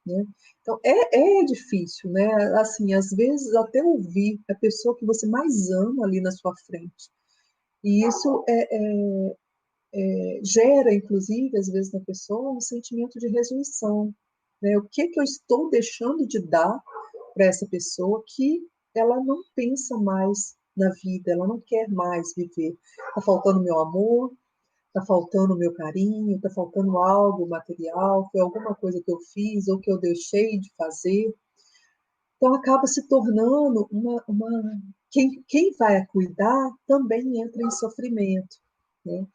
Speaker 2: Né? Então é difícil, né? Assim, às vezes até ouvir a pessoa que você mais ama ali na sua frente. E isso gera, inclusive, às vezes na pessoa um sentimento de rejeição. Né? O que eu estou deixando de dar para essa pessoa que ela não pensa mais na vida, ela não quer mais viver. Está faltando meu amor, está faltando meu carinho, está faltando algo material, foi alguma coisa que eu fiz ou que eu deixei de fazer. Então acaba se tornando quem vai a cuidar também entra em sofrimento. Né?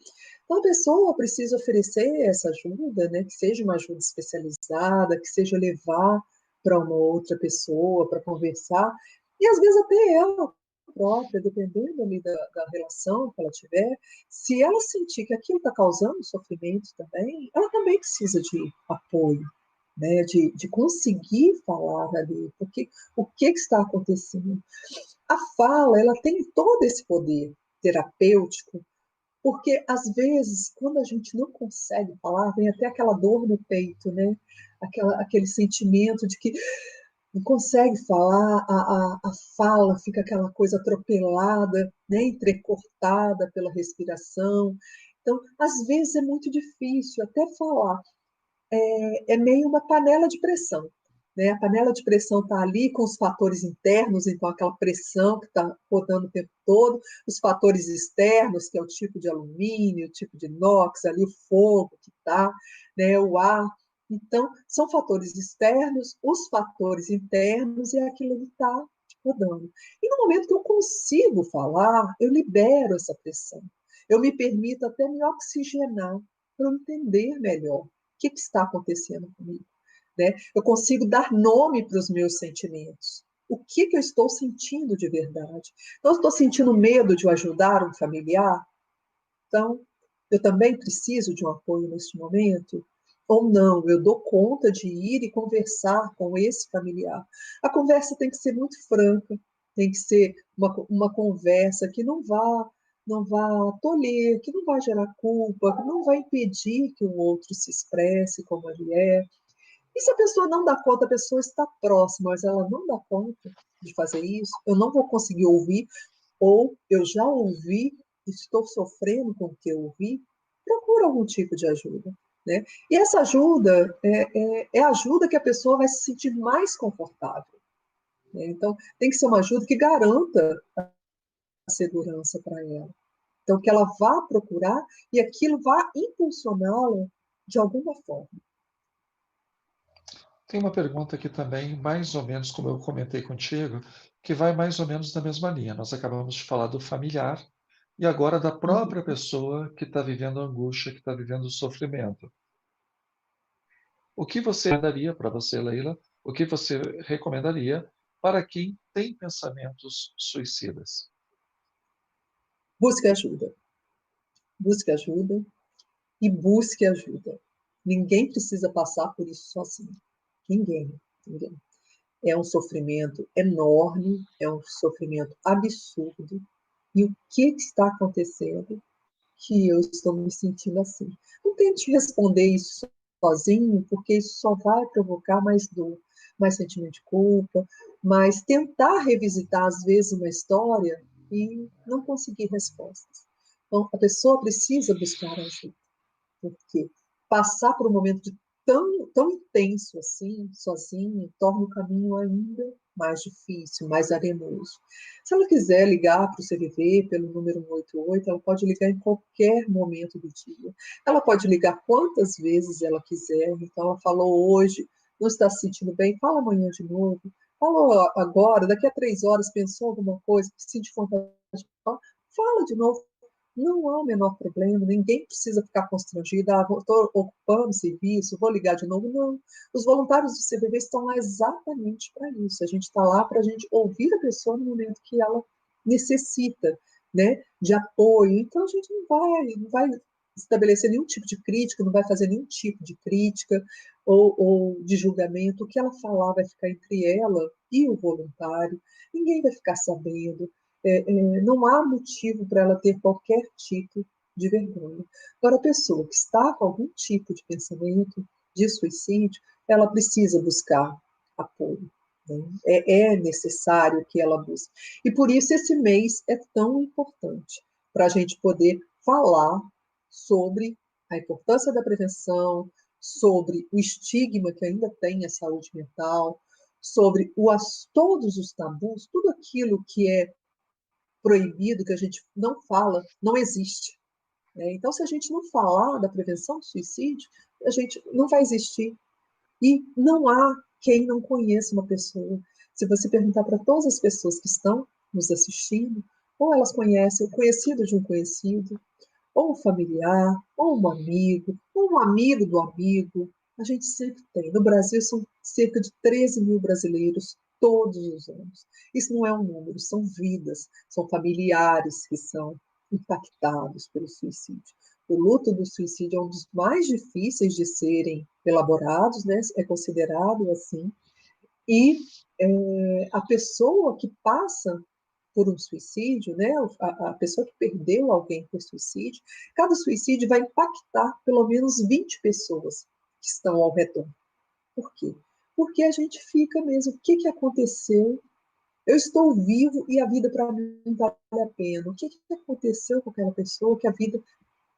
Speaker 2: Então, a pessoa precisa oferecer essa ajuda, né, que seja uma ajuda especializada, que seja levar para uma outra pessoa para conversar, e às vezes até ela própria, dependendo ali da relação que ela tiver, se ela sentir que aquilo está causando sofrimento também, ela também precisa de apoio, né, de conseguir falar ali, porque o que está acontecendo. A fala, ela tem todo esse poder terapêutico, porque, às vezes, quando a gente não consegue falar, vem até aquela dor no peito, né? Aquele sentimento de que não consegue falar, a fala fica aquela coisa atropelada, né? Entrecortada pela respiração. Então, às vezes é muito difícil até falar. É meio uma panela de pressão. Né? A panela de pressão está ali com os fatores internos, então aquela pressão que está rodando o tempo todo, os fatores externos, que é o tipo de alumínio, o tipo de inox, ali o fogo que está, né? O ar. Então, são fatores externos, os fatores internos, e aquilo que está rodando. E no momento que eu consigo falar, eu libero essa pressão. Eu me permito até me oxigenar para eu entender melhor o que está acontecendo comigo. Né? Eu consigo dar nome para os meus sentimentos. O que eu estou sentindo de verdade? Então, eu estou sentindo medo de ajudar um familiar? Então, eu também preciso de um apoio neste momento? Ou não, eu dou conta de ir e conversar com esse familiar. A conversa tem que ser muito franca, tem que ser uma conversa que não vá tolher, que não vai gerar culpa, que não vai impedir que o outro se expresse como ele é. E se a pessoa não dá conta, a pessoa está próxima, mas ela não dá conta de fazer isso, eu não vou conseguir ouvir, ou eu já ouvi, estou sofrendo com o que eu ouvi, procura algum tipo de ajuda. Né? E essa ajuda é a ajuda que a pessoa vai se sentir mais confortável. Né? Então, tem que ser uma ajuda que garanta a segurança para ela. Então, que ela vá procurar e aquilo vá impulsioná-la de alguma forma.
Speaker 1: Tem uma pergunta aqui também, mais ou menos como eu comentei contigo, que vai mais ou menos na mesma linha. Nós acabamos de falar do familiar e agora da própria
Speaker 2: Uhum.
Speaker 1: pessoa que está vivendo a angústia, que está vivendo o sofrimento. O que você daria para você, Leila? O que você recomendaria para quem tem pensamentos suicidas?
Speaker 2: Busque ajuda. Busque ajuda e busque ajuda. Ninguém precisa passar por isso sozinho. Ninguém. ninguém. É um sofrimento enorme, é um sofrimento absurdo. E o que está acontecendo que eu estou me sentindo assim? Não tente responder isso sozinho, porque isso só vai provocar mais dor, mais sentimento de culpa, mas tentar revisitar, às vezes, uma história e não conseguir respostas. Então, a pessoa precisa buscar ajuda, porque passar por um momento de tão intenso assim, sozinha, torna o caminho ainda mais difícil, mais arenoso. Se ela quiser ligar para o CVV pelo número 188, ela pode ligar em qualquer momento do dia. Ela pode ligar quantas vezes ela quiser. Então, ela falou hoje, não está se sentindo bem, fala amanhã de novo. Falou agora, daqui a 3 horas, pensou alguma coisa, sente vontade de falar, fala de novo. Não há o menor problema, ninguém precisa ficar constrangido, estou ocupando serviço, vou ligar de novo. Não, os voluntários do CVV estão lá exatamente para isso. A gente está lá para a gente ouvir a pessoa no momento que ela necessita, né, de apoio. Então, a gente não vai estabelecer nenhum tipo de crítica, não vai fazer nenhum tipo de crítica ou de julgamento. O que ela falar vai ficar entre ela e o voluntário, ninguém vai ficar sabendo. Não há motivo para ela ter qualquer tipo de vergonha. Agora, a pessoa que está com algum tipo de pensamento de suicídio, ela precisa buscar apoio. Né? É necessário que ela busque. E por isso esse mês é tão importante, para a gente poder falar sobre a importância da prevenção, sobre o estigma que ainda tem a saúde mental, sobre todos os tabus, tudo aquilo que é proibido, que a gente não fala, não existe. Né? Então, se a gente não falar da prevenção do suicídio, a gente não vai existir. E não há quem não conheça uma pessoa. Se você perguntar para todas as pessoas que estão nos assistindo, ou elas conhecem o conhecido de um conhecido, ou um familiar, ou um amigo do amigo. A gente sempre tem. No Brasil, são cerca de 13 mil brasileiros todos os anos. Isso não é um número, são vidas, são familiares que são impactados pelo suicídio. O luto do suicídio é um dos mais difíceis de serem elaborados, né? É considerado assim. E a pessoa que passa por um suicídio, né? A pessoa que perdeu alguém por suicídio, cada suicídio vai impactar pelo menos 20 pessoas que estão ao redor. Por quê? Porque a gente fica mesmo, o que aconteceu? Eu estou vivo e a vida para mim vale a pena. O que aconteceu com aquela pessoa que a vida,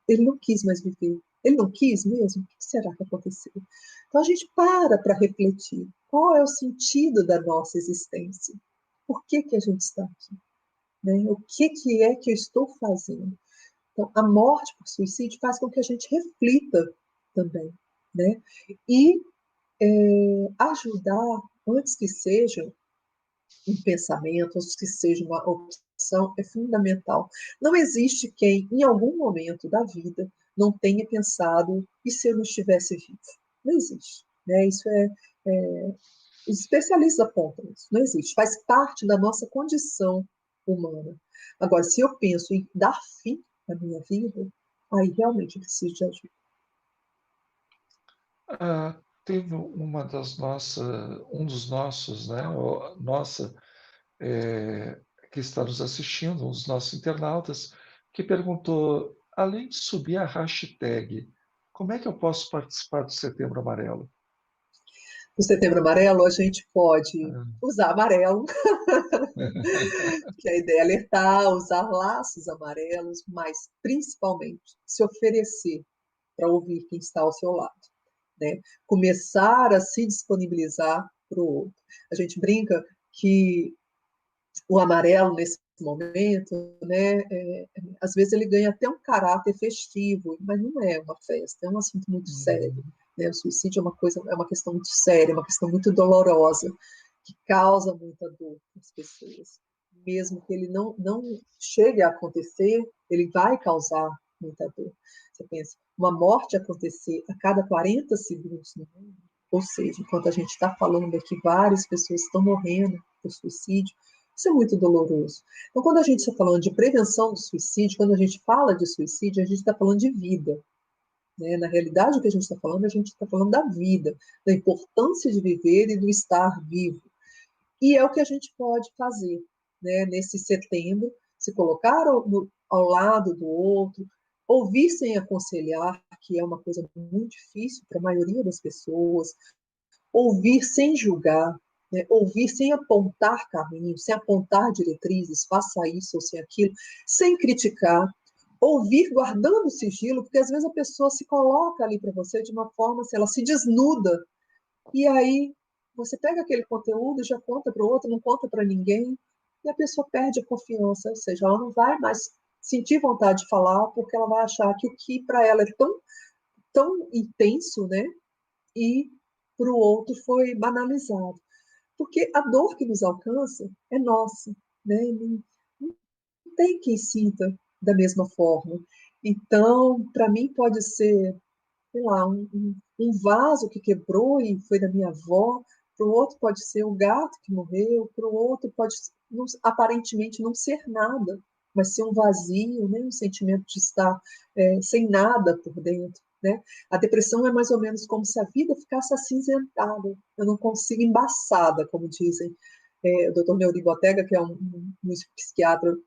Speaker 2: ele não quis mais viver? Ele não quis mesmo? O que será que aconteceu? Então a gente para refletir. Qual é o sentido da nossa existência? Por que a gente está aqui? Né? O que é que eu estou fazendo? Então, a morte por suicídio faz com que a gente reflita também, né? E ajudar, antes que seja um pensamento, antes que seja uma opção, é fundamental. Não existe quem, em algum momento da vida, não tenha pensado, e se eu não estivesse vivo? Não existe. Né? Isso os especialistas apontam isso, não existe. Faz parte da nossa condição humana. Agora, se eu penso em dar fim à minha vida, aí realmente eu preciso de ajuda.
Speaker 1: Teve um dos nossos, né, nossa, que está nos assistindo, um dos nossos internautas, que perguntou, além de subir a hashtag, como é que eu posso participar do Setembro Amarelo?
Speaker 2: No Setembro Amarelo, a gente pode
Speaker 1: Ah,
Speaker 2: usar amarelo, que a ideia é alertar, usar laços amarelos, mas principalmente se oferecer para ouvir quem está ao seu lado. Né? Começar a se disponibilizar para o outro. A gente brinca que o amarelo, nesse momento, né, às vezes ele ganha até um caráter festivo, mas não é uma festa, é um assunto muito sério. Né? O suicídio é uma questão muito séria, é uma questão muito dolorosa, que causa muita dor para as pessoas. Mesmo que ele não chegue a acontecer, ele vai causar muita dor. Você pensa, uma morte acontecer a cada 40 segundos no mundo, ou seja, enquanto a gente está falando aqui, várias pessoas estão morrendo por suicídio, isso é muito doloroso. Então, quando a gente está falando de prevenção do suicídio, quando a gente fala de suicídio, a gente está falando de vida. né? Na realidade, o que a gente está falando da vida, da importância de viver e do estar vivo. E é o que a gente pode fazer, né? Nesse setembro, se colocar ao lado do outro, ouvir sem aconselhar, que é uma coisa muito difícil para a maioria das pessoas, ouvir sem julgar, né? Ouvir sem apontar caminhos, sem apontar diretrizes, faça isso ou sem aquilo, sem criticar, ouvir guardando o sigilo, porque às vezes a pessoa se coloca ali para você de uma forma, se ela se desnuda, e aí você pega aquele conteúdo, já conta para o outro, não conta para ninguém, e a pessoa perde a confiança, ou seja, ela não vai mais sentir vontade de falar, porque ela vai achar que o que para ela é tão intenso, né? E para o outro foi banalizado. Porque a dor que nos alcança é nossa, né? Não tem quem sinta da mesma forma. Então, para mim pode ser, sei lá, um vaso que quebrou e foi da minha avó, para o outro pode ser um gato que morreu, para o outro pode não, aparentemente não ser nada, mas ser um vazio, né? Um sentimento de estar sem nada por dentro. Né? A depressão é mais ou menos como se a vida ficasse acinzentada, eu não consigo embaçada, como dizem. O Dr. Neuri Botega, que é um psiquiatra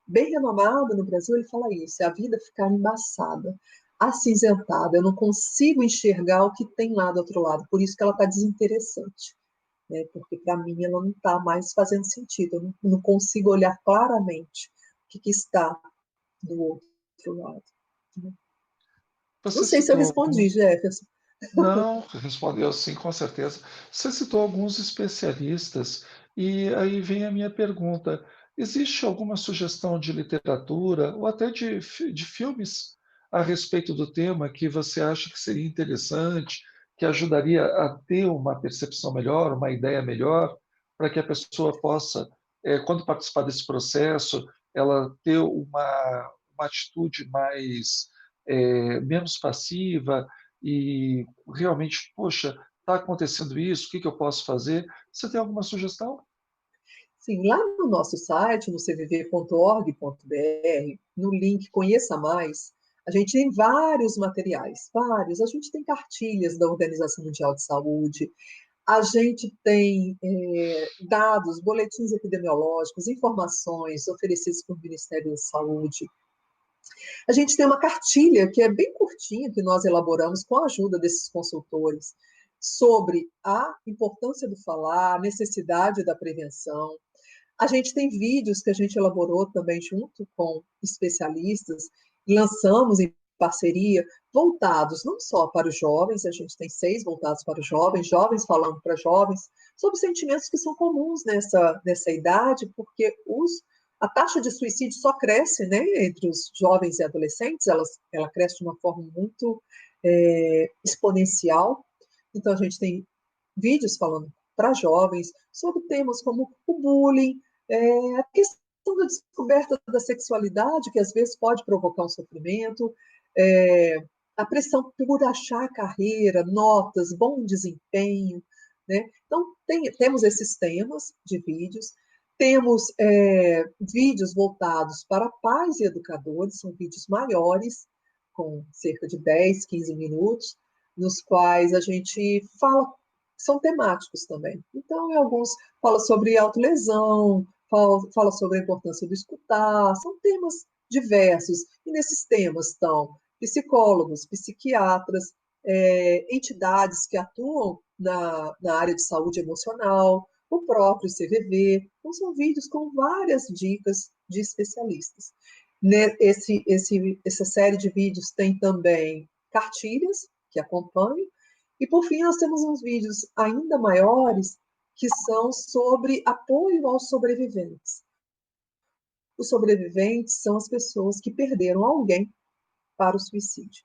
Speaker 2: bem renomado no Brasil, ele fala isso, é a vida ficar embaçada, acinzentada, eu não consigo enxergar o que tem lá do outro lado, por isso que ela está desinteressante, né? Porque para mim ela não está mais fazendo sentido, eu não consigo olhar claramente o que está do outro lado. Né? Não
Speaker 1: Você
Speaker 2: sei se eu
Speaker 1: citou
Speaker 2: respondi,
Speaker 1: alguns.
Speaker 2: Jefferson.
Speaker 1: Não, respondeu sim, com certeza. Você citou alguns especialistas, e aí vem a minha pergunta: existe alguma sugestão de literatura ou até de filmes a respeito do tema que você acha que seria interessante, que ajudaria a ter uma percepção melhor, uma ideia melhor, para que a pessoa possa, quando participar desse processo, ela ter uma atitude mais, menos passiva? E realmente, poxa, está acontecendo isso, o que que eu posso fazer? Você tem alguma sugestão?
Speaker 2: Sim, lá no nosso site, no cvv.org.br, no link Conheça Mais, a gente tem vários materiais, vários. A gente tem cartilhas da Organização Mundial de Saúde, a gente tem dados, boletins epidemiológicos, informações oferecidas pelo Ministério da Saúde. A gente tem uma cartilha que é bem curtinha, que nós elaboramos com a ajuda desses consultores, sobre a importância do falar, a necessidade da prevenção. A gente tem vídeos que a gente elaborou também junto com especialistas, e lançamos em parceria, voltados não só para os jovens, a gente tem 6 voltados para os jovens, jovens falando para jovens, sobre sentimentos que são comuns nessa idade, porque a taxa de suicídio só cresce, né, entre os jovens e adolescentes, ela cresce de uma forma muito exponencial. Então, a gente tem vídeos falando para jovens sobre temas como o bullying, a questão da descoberta da sexualidade, que às vezes pode provocar um sofrimento, a pressão por achar carreira, notas, bom desempenho. Né? Então, temos esses temas de vídeos, temos vídeos voltados para pais e educadores, são vídeos maiores, com cerca de 10, 15 minutos, nos quais a gente fala, são temáticos também. Então, em alguns fala sobre autolesão, fala sobre a importância do escutar, são temas diversos. E nesses temas estão psicólogos, psiquiatras, entidades que atuam na área de saúde emocional, o próprio CVV. Então, são vídeos com várias dicas de especialistas. Essa série de vídeos tem também cartilhas que acompanham, e por fim nós temos uns vídeos ainda maiores que são sobre apoio aos sobreviventes. Os sobreviventes são as pessoas que perderam alguém para o suicídio.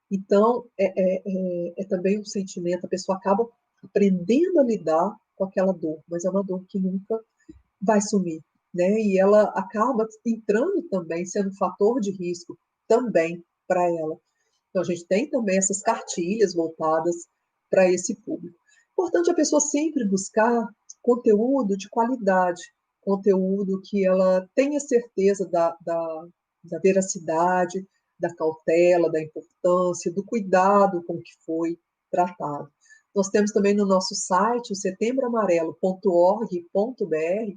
Speaker 2: Então, é também um sentimento, a pessoa acaba aprendendo a lidar com aquela dor, mas é uma dor que nunca vai sumir, né? E ela acaba entrando também, sendo um fator de risco também para ela. Então, a gente tem também essas cartilhas voltadas para esse público. Importante a pessoa sempre buscar conteúdo de qualidade, conteúdo que ela tenha certeza da veracidade, da cautela, da importância, do cuidado com que foi tratado. Nós temos também no nosso site, o setembroamarelo.org.br,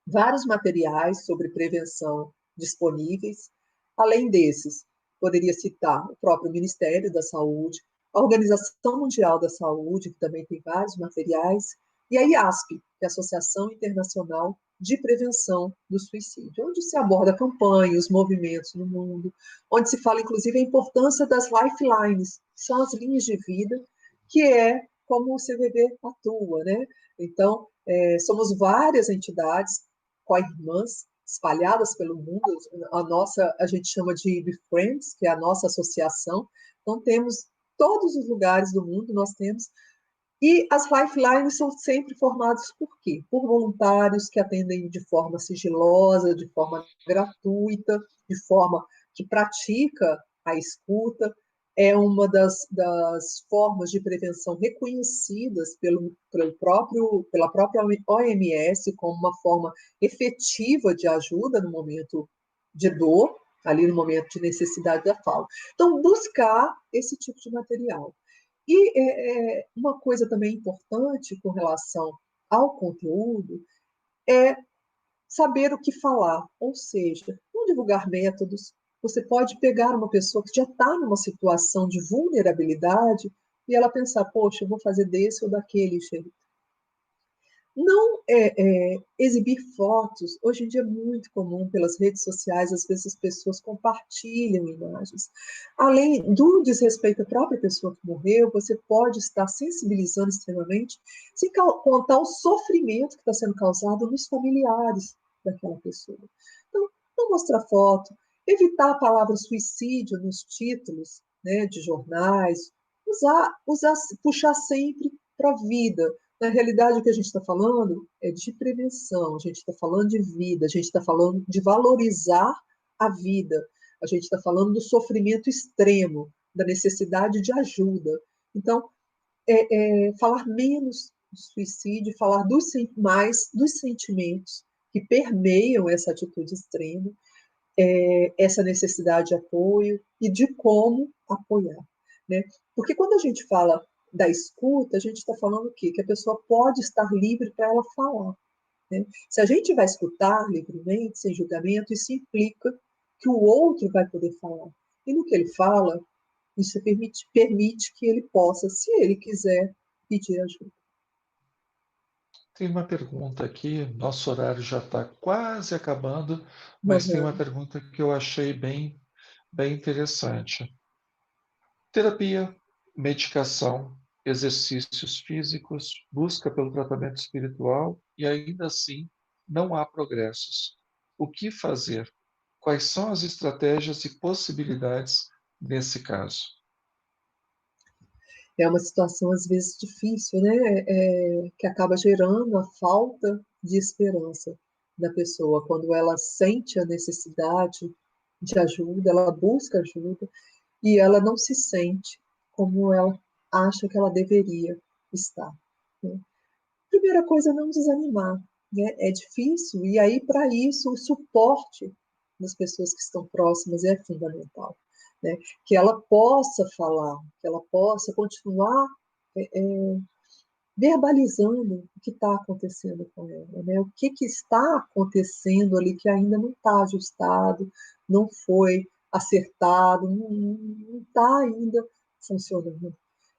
Speaker 2: vários materiais sobre prevenção disponíveis. Além desses, poderia citar o próprio Ministério da Saúde, a Organização Mundial da Saúde, que também tem vários materiais, e a IASP, que é a Associação Internacional de Prevenção do Suicídio, onde se aborda campanhas, movimentos no mundo, onde se fala, inclusive, a importância das lifelines, que são as linhas de vida, que é como o CVV atua, né? Então, somos várias entidades co-irmãs espalhadas pelo mundo. A gente chama de Befriends, que é a nossa associação. Então, temos todos os lugares do mundo, nós temos. E as lifelines são sempre formadas por quê? Por voluntários que atendem de forma sigilosa, de forma gratuita, de forma que pratica a escuta. É uma das formas de prevenção reconhecidas pela própria OMS como uma forma efetiva de ajuda no momento de dor, ali no momento de necessidade da fala. Então, buscar esse tipo de material. E uma coisa também importante com relação ao conteúdo é saber o que falar, ou seja, não divulgar métodos. Você pode pegar uma pessoa que já está numa situação de vulnerabilidade e ela pensar, poxa, eu vou fazer desse ou daquele jeito. Não exibir fotos. Hoje em dia é muito comum pelas redes sociais, às vezes as pessoas compartilham imagens. Além do desrespeito à própria pessoa que morreu, você pode estar sensibilizando extremamente, sem contar o sofrimento que está sendo causado nos familiares daquela pessoa. Então, não mostrar foto, evitar a palavra suicídio nos títulos, né, de jornais, puxar sempre para a vida. Na realidade, o que a gente está falando é de prevenção, a gente está falando de vida, a gente está falando de valorizar a vida, a gente está falando do sofrimento extremo, da necessidade de ajuda. Então, falar menos do suicídio, falar mais dos sentimentos que permeiam essa atitude extrema, essa necessidade de apoio e de como apoiar. Né? Porque quando a gente fala da escuta, a gente está falando o quê? Que a pessoa pode estar livre para ela falar. Né? Se a gente vai escutar livremente, sem julgamento, isso implica que o outro vai poder falar. E no que ele fala, isso permite que ele possa, se ele quiser, pedir ajuda.
Speaker 1: Tem uma pergunta aqui, nosso horário já está quase acabando, mas tem uma
Speaker 2: Uhum.
Speaker 1: pergunta que eu achei bem interessante. Terapia, medicação, exercícios físicos, busca pelo tratamento espiritual e ainda assim não há progressos. O que fazer? Quais são as estratégias e possibilidades nesse caso?
Speaker 2: É uma situação, às vezes, difícil, né? Que acaba gerando a falta de esperança da pessoa. Quando ela sente a necessidade de ajuda, ela busca ajuda e ela não se sente como ela acha que ela deveria estar. Né? Primeira coisa, não desanimar. Né? É difícil, e aí, para isso, o suporte das pessoas que estão próximas é fundamental. Né? Que ela possa falar, que ela possa continuar verbalizando o que está acontecendo com ela, né? O que está acontecendo ali que ainda não está ajustado, não foi acertado, não está ainda funcionando.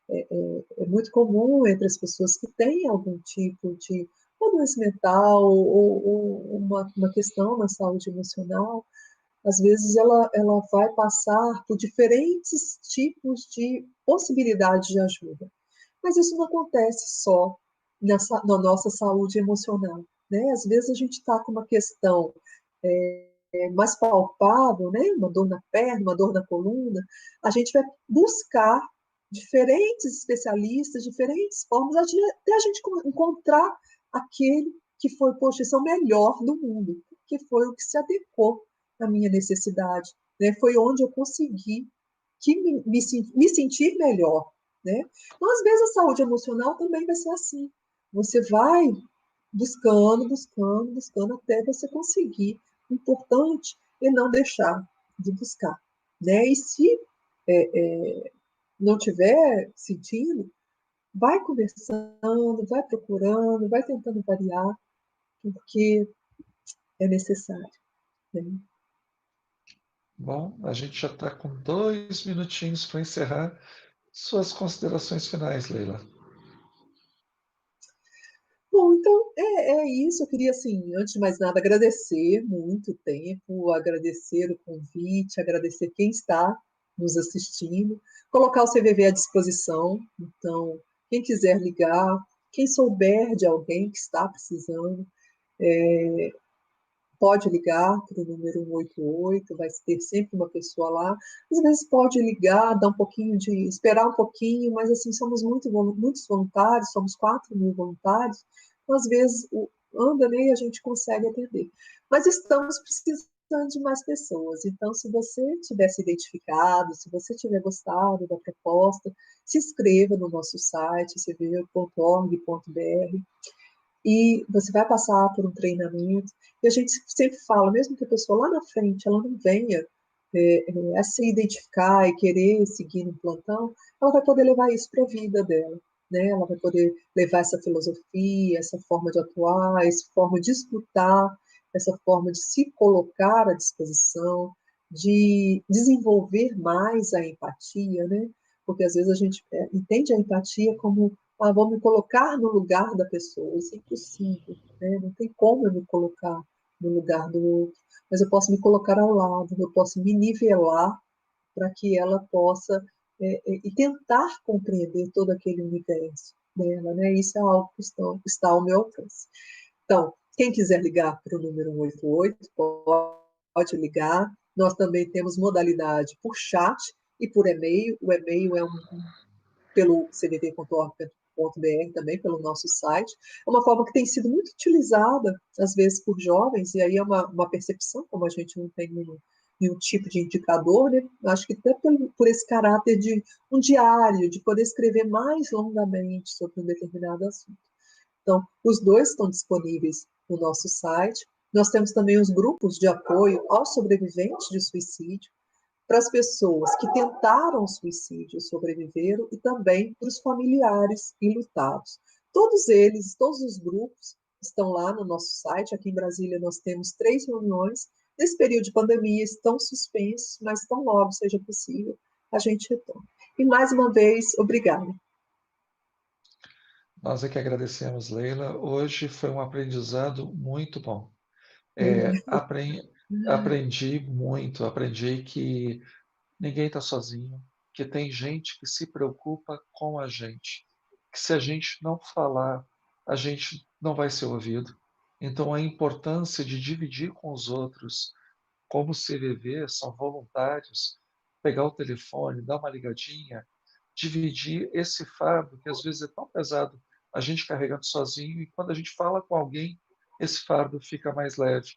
Speaker 2: É muito comum entre as pessoas que têm algum tipo de ou doença mental ou uma questão na saúde emocional, às vezes ela vai passar por diferentes tipos de possibilidades de ajuda. Mas isso não acontece só na nossa saúde emocional. Né? Às vezes a gente está com uma questão mais palpável, né? Uma dor na perna, uma dor na coluna, a gente vai buscar diferentes especialistas, diferentes formas, até a gente encontrar aquele que foi, poxa, esse é o melhor do mundo, que foi o que se adequou à minha necessidade, né? Foi onde eu consegui me sentir melhor, né? Então, às vezes, a saúde emocional também vai ser assim. Você vai buscando, buscando, buscando, até você conseguir. O importante é não deixar de buscar. né? E se não tiver sentindo, vai conversando, vai procurando, vai tentando variar, porque é necessário, né?
Speaker 1: Bom, a gente já está com 2 minutinhos para encerrar. Suas considerações finais, Leila.
Speaker 2: Bom, então é isso. Eu queria, assim, antes de mais nada, agradecer muito o tempo, agradecer o convite, agradecer quem está nos assistindo, colocar o CVV à disposição. Então, quem quiser ligar, quem souber de alguém que está precisando, pode ligar para o número 188, vai ter sempre uma pessoa lá. Às vezes pode ligar, dar um pouquinho de, esperar um pouquinho, mas assim, somos muitos voluntários, somos 4.000 voluntários, então às vezes anda, né, e a gente consegue atender. Mas estamos precisando de mais pessoas, então se você tiver se identificado, se você tiver gostado da proposta, se inscreva no nosso site, cv.org.br, e você vai passar por um treinamento, e a gente sempre fala, mesmo que a pessoa lá na frente, ela não venha a se identificar e querer seguir no plantão, ela vai poder levar isso para a vida dela, né? Ela vai poder levar essa filosofia, essa forma de atuar, essa forma de escutar, essa forma de se colocar à disposição, de desenvolver mais a empatia, né? Porque às vezes a gente entende a empatia como vou me colocar no lugar da pessoa. Isso é impossível, né? Não tem como eu me colocar no lugar do outro, mas eu posso me colocar ao lado, eu posso me nivelar para que ela possa e tentar compreender todo aquele universo dela, né? Isso é algo que está ao meu alcance. Então, quem quiser ligar para o número 188, pode ligar. Nós também temos modalidade por chat e por e-mail. O e-mail é pelo cvv.org.br, também pelo nosso site. É uma forma que tem sido muito utilizada, às vezes, por jovens, e aí é uma percepção, como a gente não tem nenhum tipo de indicador, né? Acho que até por esse caráter de um diário, de poder escrever mais longamente sobre um determinado assunto. Então, os dois estão disponíveis no nosso site. Nós temos também os grupos de apoio aos sobreviventes de suicídio, para as pessoas que tentaram suicídio e sobreviveram e também para os familiares enlutados. Todos eles, todos os grupos estão lá no nosso site. Aqui em Brasília nós temos 3 reuniões. Nesse período de pandemia estão suspensos, mas tão logo seja possível, a gente retorna. E mais uma vez, obrigada.
Speaker 1: Nós é que agradecemos, Leila. Hoje foi um aprendizado muito bom. Aprendi muito, aprendi que ninguém está sozinho, que tem gente que se preocupa com a gente, que se a gente não falar, a gente não vai ser ouvido. Então, a importância de dividir com os outros, como CVV, são voluntários, pegar o telefone, dar uma ligadinha, dividir esse fardo, que às vezes é tão pesado, a gente carregando sozinho, e quando a gente fala com alguém, esse fardo fica mais leve.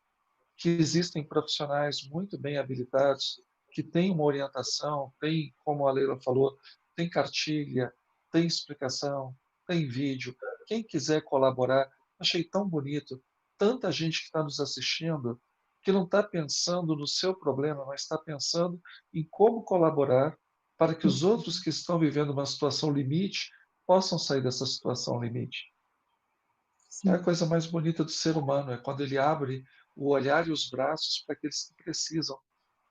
Speaker 1: Que existem profissionais muito bem habilitados, que têm uma orientação, tem, como a Leila falou, tem cartilha, tem explicação, tem vídeo. Quem quiser colaborar, achei tão bonito, tanta gente que está nos assistindo, que não está pensando no seu problema, mas está pensando em como colaborar para que os outros que estão vivendo uma situação limite possam sair dessa situação limite. É a
Speaker 2: Sim.
Speaker 1: coisa mais bonita do ser humano, é quando ele abre o olhar e os braços para aqueles que precisam.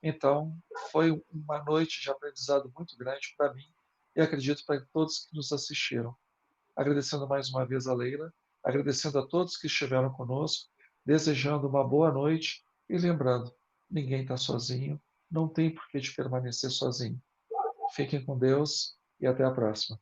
Speaker 1: Então, foi uma noite de aprendizado muito grande para mim e acredito para todos que nos assistiram. Agradecendo mais uma vez a Leila, agradecendo a todos que estiveram conosco, desejando uma boa noite e lembrando, ninguém está sozinho, não tem por que de permanecer sozinho. Fiquem com Deus e até a próxima.